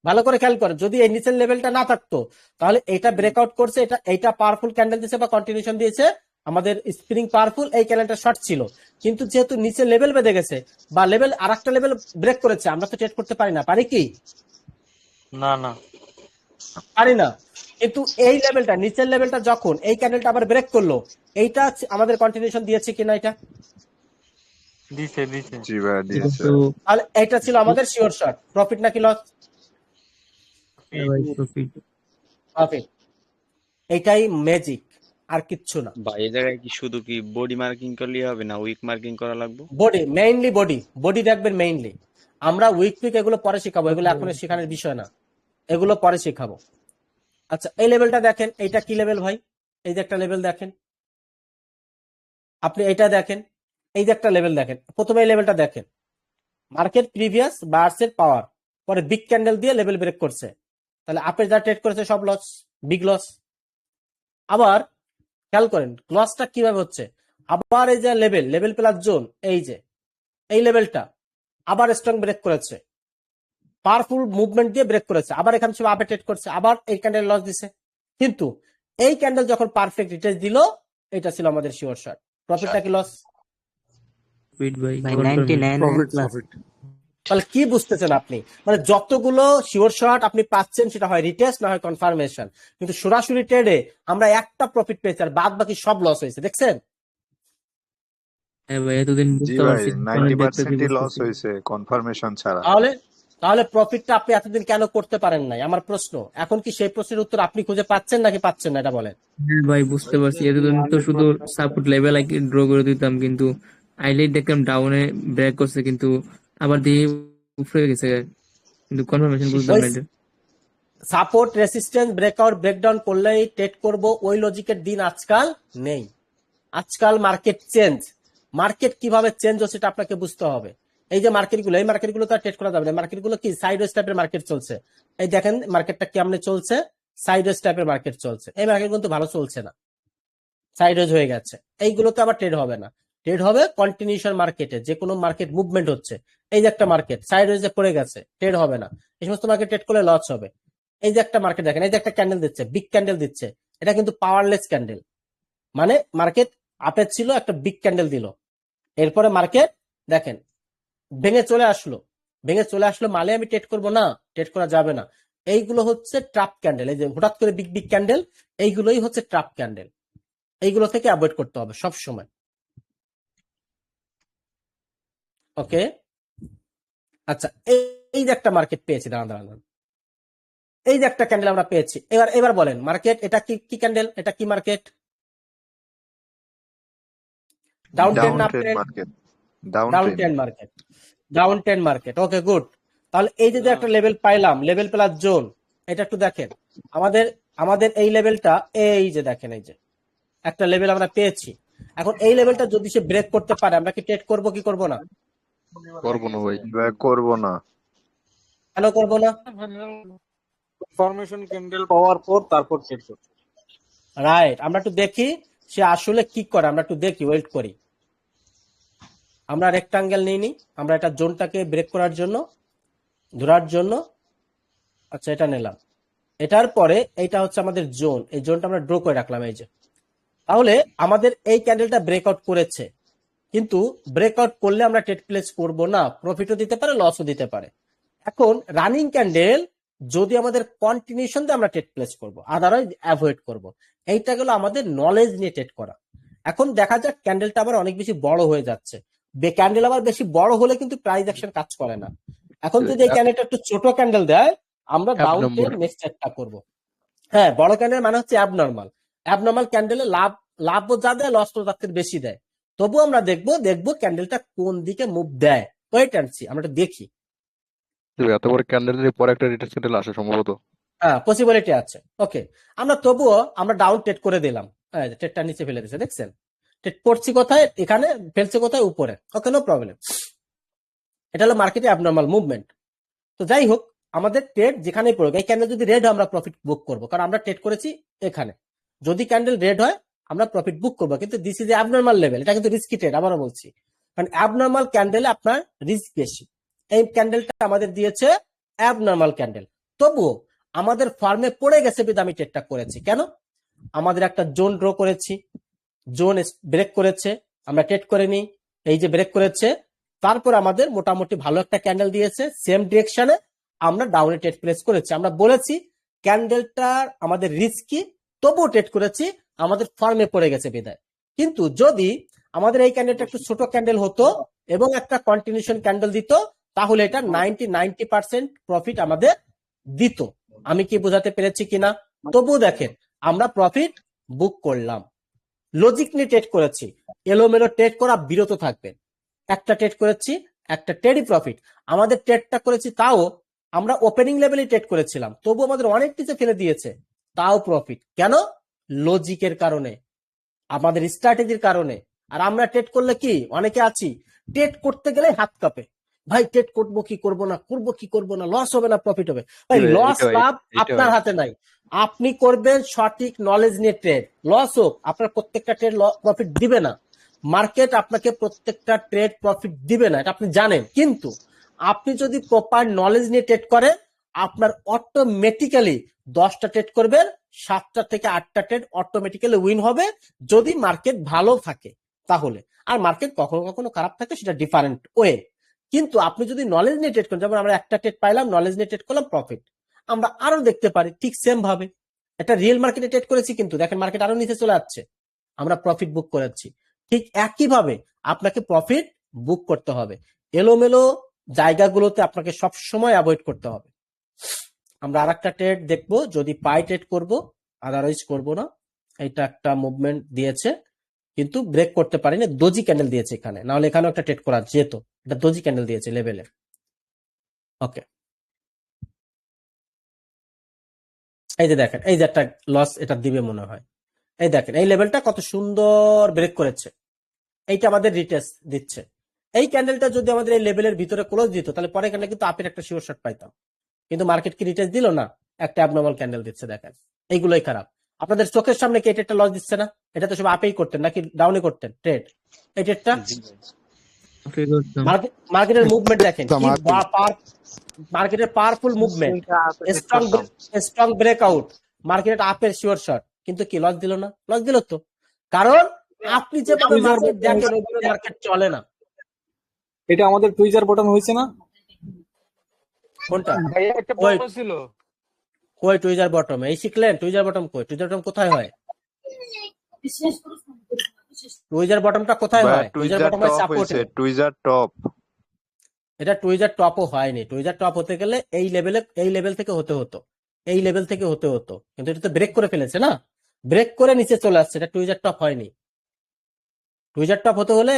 ভালো করে খেয়াল করেন, যদি এই নিচের লেভেলটা না থাকতো তাহলে এটা ব্রেকআউট করছে, এটা পাওয়ারফুল ক্যান্ডেল দিয়েছে বা কন্টিনিউশন দিয়েছে, আমাদের স্প্রিং পাওয়ারফুল, এই ক্যান্ডেলটা শর্ট ছিল, কিন্তু যেহেতু নিচে লেভেল বেঁধে গেছে বা লেভেল আর একটা লেভেল ব্রেক করেছে, আমরা তো ট্রেড করতে পারি না, পারি কি? না পারি না। কিন্তু এই লেভেলটা, নিচের লেভেলটা যখন এই ক্যান্ডেলটা আবার ব্রেক করলো, এইটা আমাদের কন্টিনিউশন দিয়েছে কিনা? এটা দিছে জি ভাই, দিয়েছে। তাহলে এটা ছিল আমাদের শিওর শট। প্রফিট নাকি লস? প্রফিট। এটাই ম্যাজিক, আর কিচ্ছু না। ভাই এই জায়গায় কি শুধু কি বডি মার্কিং করলেই হবে না উইক মার্কিং করা লাগবে? বডি, মেইনলি বডি দেখবেন মেইনলি। আমরা উইক এগুলো পরে শেখাবো, এগুলো এখন শেখানোর বিষয় না, এগুলো পরে শেখাবো। আচ্ছা এই লেভেলটা দেখেন, এইটা কি লেভেল ভাই? এই যে একটা লেভেল দেখেন, আপনি এটা দেখেন, এই যে একটা লেভেল দেখেন, প্রথমে এই লেভেলটা দেখেন, মার্কেট প্রিভিয়াস বার্সের পাওয়ার, পরে বিগ ক্যান্ডেল দিয়ে লেভেল ব্রেক করছে, তাহলে আপনি যা ট্রেড করেছে সব লস, বিগ লস। আবার খেয়াল করেন লসটা কিভাবে হচ্ছে, আবার এই যে লেভেল প্লাস জোন, এই যে এই লেভেলটা আবার স্ট্রং ব্রেক করেছে, পাওয়ারফুল মুভমেন্ট দিয়ে ব্রেক করেছে, আবার এখানে সব আপে ট্রেড করছে, আবার এই ক্যান্ডেল লস দিছে। কিন্তু এই ক্যান্ডেল যখন পারফেক্ট রিটেস্ট দিল, এটা ছিল আমাদের শিওর শট। প্রফিট নাকি লস? তাহলে কি বুঝতেছেন আপনি? মানে যতগুলো শিওর শট আপনি পাচ্ছেন সেটা হয় রিটেস্ট না হয় কনফার্মেশন, কিন্তু সরাসরি ট্রেডে আমরা একটা প্রফিট পেয়েছি আর বাদ বাকি সব লস হয়েছে, দেখছেন? হ্যাঁ ভাই, এতদিন জি বুঝতে ভাই, পারছি, অনেক দেখতেছি 90%ই লস বুঝতেছি। হয়েছে কনফার্মেশন ছাড়া। তাহলে তাহলে প্রফিটটা আপনি এতদিন কেন করতে পারেন নাই? আমার প্রশ্ন, এখন কি সেই প্রশ্নের উত্তর আপনি খুঁজে পাচ্ছেন নাকি পাচ্ছেন না, এটা বলেন। হ্যাঁ ভাই, বুঝতে পারছি। এতদিন তো শুধু সাপোর্ট লেভেল ড্র করে দিতাম, কিন্তু আইলেট দেখলাম ডাউনে ব্রেক করছে, কিন্তু আবার দিয়ে উপরে গেছে, কিন্তু কনফার্মেশন বুঝলাম ওই না এটা। সাপোর্ট রেসিস্ট্যান্স ব্রেকআউট ব্রেকডাউন করলেই ট্রেড করব, ওই লজিকের দিন আজকাল নেই। আজকাল মার্কেট চেঞ্জ। মার্কেট কিভাবে চেঞ্জ হচ্ছে সেটা আপনাকে বুঝতে হবে। এই যে মার্কেটগুলো, এই মার্কেটগুলো তো আর ট্রেড করা যাবে না। মার্কেটগুলো কি সাইডওয়েজ টাইপের মার্কেট চলছে। এই দেখেন মার্কেটটা কেমনে চলছে, সাইডওয়েজ টাইপের মার্কেট চলছে। এই মার্কেট কিন্তু ভালো চলছে না, সাইডওয়েজ হয়ে গেছে। এইগুলোতে আবার ট্রেড হবে না, ট্রেড হবে কন্টিনিউশন মার্কেটে, যে কোনো মার্কেট মুভমেন্ট হচ্ছে। এই যে একটা মার্কেট সাইডওয়েজে পড়ে গেছে, ট্রেড হবে না। এই সমস্ত মার্কেট ট্রেড করলে লস হবে। এই যে একটা মার্কেট দেখেন, এই যে একটা ক্যান্ডেল দিচ্ছে, বিগ ক্যান্ডেল দিচ্ছে, এটা কিন্তু পাওয়ারলেস ক্যান্ডেল। মানে মার্কেট আপের ছিল, একটা বিগ ক্যান্ডেল দিল, এরপরে মার্কেট দেখেন ভেঙে চলে আসলো। ভেঙে চলে আসলো মালে আমি ট্রেড করব না, ট্রেড করা যাবে না। এইগুলো হচ্ছে ট্রাপ ক্যান্ডেল। এই যে হঠাৎ করে বিগ বিগ ক্যান্ডেল, এইগুলোই হচ্ছে ট্রাপ ক্যান্ডেল। এইগুলো থেকে অ্যাভয়েড করতে হবে সব সময়। ওকে, আচ্ছা, এই যে একটা মার্কেট পেয়েছি, দাঁড়ান দাঁড়ান দাঁড়ান। এই যে একটা ক্যান্ডেল আমরা পেয়েছি, এবার এবার বলেন মার্কেট এটা কি কি ক্যান্ডেল, এটা কি মার্কেট? ডাউন ট্রেন্ড না up trend? Market, down down trend. Trend market, down trend market. Okay, good. তাহলে এই যে একটা লেভেল পাইলাম, লেভেল প্লাস জোন, এটা একটু দেখেন। আমাদের আমাদের এই লেভেলটা, এই যে দেখেন, এই যে একটা লেভেল আমরা পেয়েছি। এখন এই লেভেলটা যদি সে ব্রেক করতে পারে, আমরা কি ট্রেড করব কি করব না? করবো না ভাই। করব না। কেন করব না? কনফার্মেশন ক্যান্ডেল পাওয়ার পর তারপর ট্রেড করতে। রাইট, আমরা একটু দেখি সে আসলে কি করে, আমরা একটু দেখি, ওয়েট করি। আমরা রেক্টাঙ্গেল নিইনি, আমরা এটা জোনটাকে ব্রেক করার জন্য, ধরার জন্য। আচ্ছা, এটা নিলাম। এটার পরে এইটা হচ্ছে আমাদের জোন, এই জোনটা আমরা ড্র করে রাখলাম। এই যে, তাহলে আমাদের এই ক্যান্ডেলটা ব্রেকআউট করেছে, কিন্তু ব্রেকআউট করলে আমরা ট্রেড প্লেস করব না, প্রফিটও দিতে পারে লসও দিতে পারে। এখন রানিং ক্যান্ডেল যদি আমাদের কন্টিনিউশন দিয়ে আমরা ট্রেড প্লেস করব, আদারওয়াইজ অ্যাভয়েড করব। এইটা গেল আমাদের নলেজ নিয়ে ট্রেড করা। এখন দেখা যাক ক্যান্ডেলটা আবার অনেক বেশি বড় হয়ে যাচ্ছে। ক্যান্ডেল আবার বেশি বড় হলে কিন্তু প্রাইস অ্যাকশন কাজ করে না। এখন যদি এই ক্যান্ডেলটা একটু ছোট ক্যান্ডেল দেয়, আমরা ডাউন Abnormal. ট্রেড নেক্সট ট্রেডটা করব। হ্যাঁ, বড় ক্যান্ডেল মানে হচ্ছে অ্যাবনর্মাল। অ্যাবনর্মাল ক্যান্ডেলে লাভও যা দেয়, লসও তার থেকে বেশি দেয়। তবু আমরা দেখবো ক্যান্ডেলটা কোন দিকে মুভ দেয়। ওয়েট অ্যান্ড সি, আমরা একটু দেখি। এত বড় ক্যান্ডেলের পরে একটা রিটেস্ট ক্যান্ডেল আসে সম্ভবত। হ্যাঁ, পসিবিলিটি আছে। ওকে, আমরা তবুও আমরা ডাউন ট্রেড করে দিলাম। ট্রেডটা নিচে ফেলে দিয়েছে, দেখছেন? ট্রেড পড়ছি কোথায়, এখানে, ফেলছে কোথায়, উপরে। ওকে, নো প্রবলেম। এটা হলো মার্কেটে অ্যাবনর্মাল মুভমেন্ট। তো যাই হোক, আমাদের ট্রেড যেখানেই পড়বে, এই ক্যান্ডেল যদি রেড হয় আমরা প্রফিট বুক করবো, কারণ আমরা ট্রেড করেছি এখানে। যদি ক্যান্ডেল রেড হয় আমরা প্রফিট বুক করবো, কিন্তু দিস ইজ অ্যাবনর্মাল লেভেল। এটা কিন্তু রিস্কি ট্রেড, আবারও বলছি, কারণ অ্যাবনর্মাল ক্যান্ডেলে আপনার রিস্ক বেশি। এই ক্যান্ডেলটা আমাদের দিয়েছে অ্যাবনর্মাল ক্যান্ডেল, তবুও আমাদের ফার্মে পড়ে গেছে বিধে আমি ট্রেডটা করেছি। কেন? আমাদের একটা জোন ড্র করেছি, জোন ব্রেক করেছে, আমরা ট্রেড করে নিই। এই যে ব্রেক করেছে, তারপর আমাদের মোটামুটি ভালো একটা ক্যান্ডেল দিয়েছে সেম ডিরেকশনে, আমরা ডাউনে ট্রেড প্লেস করেছি। আমরা বলেছি ক্যান্ডেলটার আমাদের রিস্কি, তবুও ট্রেড করেছি, আমাদের ফার্মে পড়ে গেছে বিদায়। কিন্তু যদি আমাদের এই ক্যান্ডেলটা একটু ছোট ক্যান্ডেল হতো এবং একটা কন্টিনিউশন ক্যান্ডেল দিত, তাহলে এটা 90% প্রফিট আমাদের দিত। আমি কি বোঝাতে পেরেছি কিনা? তবুও দেখেন আমরা প্রফিট বুক করলাম, লজিক নিয়ে ট্রেড করেছি। এলোমেলো ট্রেড করা বিরত থাকবেন। একটা ট্রেড করেছি, একটা ট্রেডই প্রফিট। আমাদের ট্রেডটা করেছি, তাও আমরা ওপেনিং লেভেলে ট্রেড করেছিলাম, তবু আমাদের অনেক নিচে ফেলে দিয়েছে, তাও প্রফিট। কেন? লজিকের কারণে, আমাদের স্ট্র্যাটেজির কারণে। আর আমরা ট্রেড করলে কি, অনেকে আছি ট্রেড করতে গেলে হাত কাঁপে, ভাই ট্রেড করবো কি করবো না, করবো কি করবো না, লস হবে না প্রফিট হবে। ভাই লস লাভ আপনার হাতে নাই, আপনি করবেন সঠিক নলেজ নিয়ে ট্রেড। লস হোক, আপনার প্রত্যেকটা ট্রেড প্রফিট দিবে না, মার্কেট আপনাকে প্রত্যেকটা ট্রেড প্রফিট দিবে না, এটা আপনি জানেন। কিন্তু আপনি যদি প্রপার নলেজ নিয়ে ট্রেড করেন, আপনার অটোমেটিক্যালি 10টা ট্রেড করবেন, 7টা থেকে 8টা ট্রেড অটোমেটিক্যালি উইন হবে, যদি মার্কেট ভালো থাকে তাহলে। আর মার্কেট কখনো কখনো খারাপ থাকে, সেটা ডিফারেন্ট ওয়ে। কিন্তু আপনি যদি নলেজ নিয়ে ট্রেড করেন, যেমন আমরা একটা ট্রেড পাইলাম, নলেজ নিয়ে ট্রেড করলাম, প্রফিট। আমরা আরো দেখতে পারি ঠিক সেম ভাবে একটা রিয়েল মার্কেটে ট্রেড করেছি, কিন্তু দেখেন মার্কেট আরো নিচে চলে যাচ্ছে, আমরা প্রফিট বুক করেছি। ঠিক একই ভাবে আপনাকে প্রফিট বুক করতে হবে। এলোমেলো জায়গাগুলোতে আপনাকে সব সময় অ্যাভয়েড করতে হবে। আমরা আরেকটা ট্রেড দেখবো, যদি পাই ট্রেড করব, আদারওয়াইজ করব না। এটা একটা মুভমেন্ট দিয়েছে কিন্তু ব্রেক করতে পারিনি, দোজি ক্যান্ডেল দিয়েছে এখানে, নাহলে এখানেও একটা ট্রেড করা যেত। এটা দোজি ক্যান্ডেল দিয়েছে লেভেলে। ওকে, এই যে দেখেন, এই যে একটা লস এটা দিবে মনে হয়। এই দেখেন এই লেভেলটা কত সুন্দর ব্রেক করেছে, এইটা আমাদের রিটেস্ট দিচ্ছে। এই ক্যান্ডেলটা যদি আমাদের এই লেভেলের ভিতরে ক্লোজ দিত, তাহলে পরে ক্যান্ডেল কিন্তু আপের একটা শিওর শট পাইতাম, কিন্তু মার্কেট কি রিটেস্ট দিল না, একটা অ্যাবনর্মাল ক্যান্ডেল দিচ্ছে। দেখেন এইগুলোই খারাপ। আপনাদের চোখের সামনে কি এটা একটা লস দিচ্ছে না? এটা তো সব আপেই করতেন নাকি ডাউনে করতেন ট্রেড? এই ট্রেডটা মার্কেটের মুভমেন্ট দেখেন, মার্কেটের powerful movement, strong breakout, market আপের শিওর শট, কিন্তু কি লস দিল না? লস দিল তো, কারণ আপনি যেভাবে মার্কেট দেখেন ওইভাবে মার্কেট চলে না। এটা আমাদের টুইজার বটন হয়েছে না? কোনটা? ভাইয়া একটা প্রশ্ন ছিল। কই টুইজার বটম? এই শিখলেন টুইজার বটম কই? টুইজার বটম কোথায় হয়? টুইজার বটমটা কোথায় হয়? টুইজার বটম হয় সাপোর্টে। Tweezer top. এটা টুইজার টপও হয়নি। টুইজার টপ হতে গেলে এই লেভেল থেকে হতে হতো, এই লেভেল থেকে হতে হতো, কিন্তু এটা তো ব্রেক করে ফেলেছে না, ব্রেক করে নিচে চলে আসছে। এটা টুইজার টপ হয়নি। টুইজার টপ হতে হলে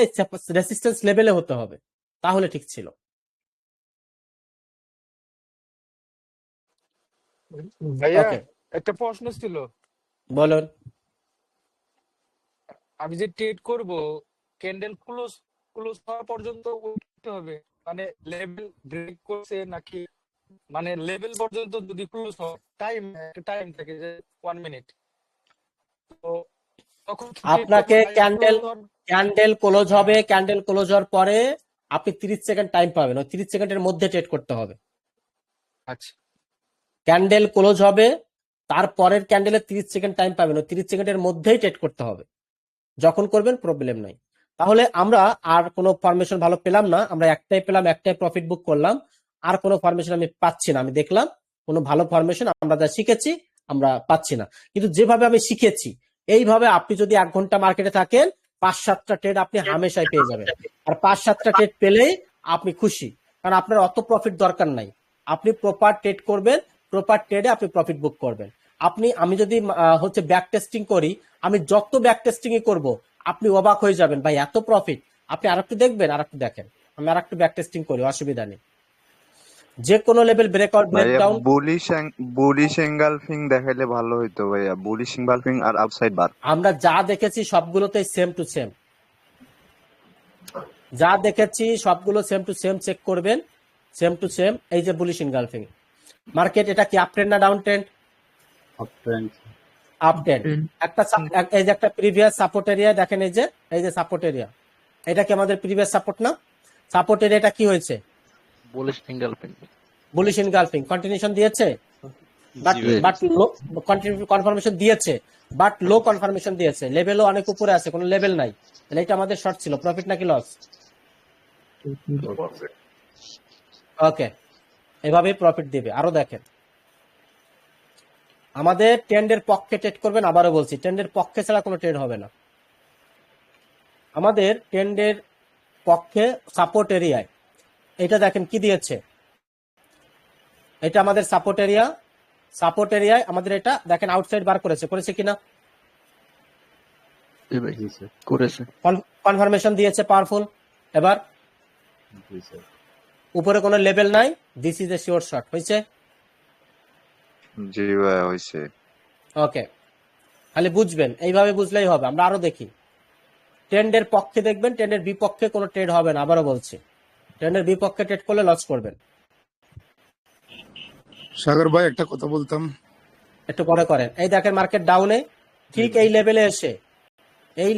রেসিস্ট্যান্স লেভেলে হতে হবে, তাহলে ঠিক ছিল। ভাইয়া ওকে, একটা প্রশ্ন ছিল। বলুন। আমি যে ট্রেড করব, ক্যান্ডেল ক্লোজ হওয়া পর্যন্ত wait করতে হবে, মানে লেভেল ব্রেক করছে নাকি, মানে লেভেল পর্যন্ত যদি ক্লোজ হয়, একটা টাইম থাকে যে 1 মিনিট, তো তখন কি trade আপনাকে করবো? ক্যান্ডেল ক্লোজ হবে, ক্যান্ডেল ক্লোজ হওয়ার পরে আপনি 30 সেকেন্ড টাইম পাবেন, ওই 30 সেকেন্ডের মধ্যে ট্রেড করতে হবে। আচ্ছা, ক্যান্ডেল ক্লোজ হবে, তারপরের ক্যান্ডেলে 30 সেকেন্ড টাইম পাবেন, ওই 30 সেকেন্ডের মধ্যেই ট্রেড করতে হবে। যখন করবেন প্রবলেম নাই। তাহলে আমরা আর কোনো ফরমেশন ভালো পেলাম না, আমরা একটাই পেলাম, একটাই প্রফিট বুক করলাম, আর কোনো ফরমেশন আমি পাচ্ছি না। আমি দেখলাম কোনো ভালো ফরমেশন আমরা যা শিখেছি আমরা পাচ্ছি না, কিন্তু যেভাবে আমি শিখেছি এইভাবে আপনি যদি 1 ঘন্টা মার্কেটে থাকেন, 5-7টা ট্রেড আপনি হামেশাই পেয়ে যাবেন। আর 5-7টা ট্রেড পেলেই আপনি খুশি, কারণ আপনার অত প্রফিট দরকার নাই। আপনি প্রপার ট্রেড করবেন, প্রপার ট্রেডে আপনি প্রফিট বুক করবেন। আমি যদি হচ্ছে ব্যাক টেস্টিং করি, আমি যত ব্যাক টেস্টিং করব আপনি অবাক হয়ে যাবেন, ভাই এত প্রফিট। আপনি আরেকটু দেখবেন, আরেকটু দেখেন, আমি আরেকটু ব্যাক টেস্টিং করি, অসুবিধা নেই। যে কোনো level breakout breakdown. Bullish engulfing দেখাইলে ভালো হইতো ভাইয়া, বুলিশ এঙ্গালফিং আর আউটসাইড বার। আমরা যা দেখেছি সবগুলোতেই সেম টু সেম, যা দেখেছি সবগুলো সেম টু সেম চেক করবেন, সেম টু সেম। এই যে বুলিশ এনগালফিং মার্কেট, এটা কি আপ ট্রেন্ড না ডাউন ট্রেন্ড? Up trend. এই যে একটা প্রিভিয়াস সাপোর্ট এরিয়া দেখেন, এই যে সাপোর্ট এরিয়া, এটা কি আমাদের প্রিভিয়াস সাপোর্ট না? সাপোর্ট এরিয়াটা কি হয়েছে? বুলিশ এনগালফিং কন্টিনিউশন দিয়েছে, বাট লো কনফার্মেশন দিয়েছে, বাট লো কনফার্মেশন দিয়েছে, লেভেলও অনেক উপরে আছে, কোনো লেভেল নাই। তাহলে এটা আমাদের শর্ট ছিল, প্রফিট নাকি লস? ওকে, এভাবেই প্রফিট দিবে। আরো দেখেন, আমাদের ট্রেন্ডের পক্ষে ট্রেড করবেন, আবারও বলছি ট্রেন্ডের পক্ষে ছাড়া কোনো ট্রেড হবে না। আমাদের ট্রেন্ডের পক্ষে সাপোর্ট এরিয়ায় এটা দেখেন কি দিয়েছে, এটা আমাদের সাপোর্ট এরিয়া, সাপোর্ট এরিয়ায় আমাদের এটা দেখেন আউটসাইড বার করেছে কিনা? কনফার্মেশন দিয়েছে পাওয়ারফুল। এবার উপরে কোনো লেভেল নাই, this is a sure shot, হয়েছে? জি ভাই হইছে। ওকে, খালি বুঝবেন, এইভাবে বুঝলেই হবে। আমরা আরো দেখি, ট্রেন্ডের পক্ষে দেখবেন, ট্রেন্ডের বিপক্ষে কোনো ট্রেড হবে না, আবারও বলছি ট্রেন্ডের বিপক্ষে ট্রেড করলে লস করবেন। সাগর ভাই একটা কথা বলতাম, একটু পরে করেন। এই দেখেন মার্কেট ডাউনে, ঠিক এই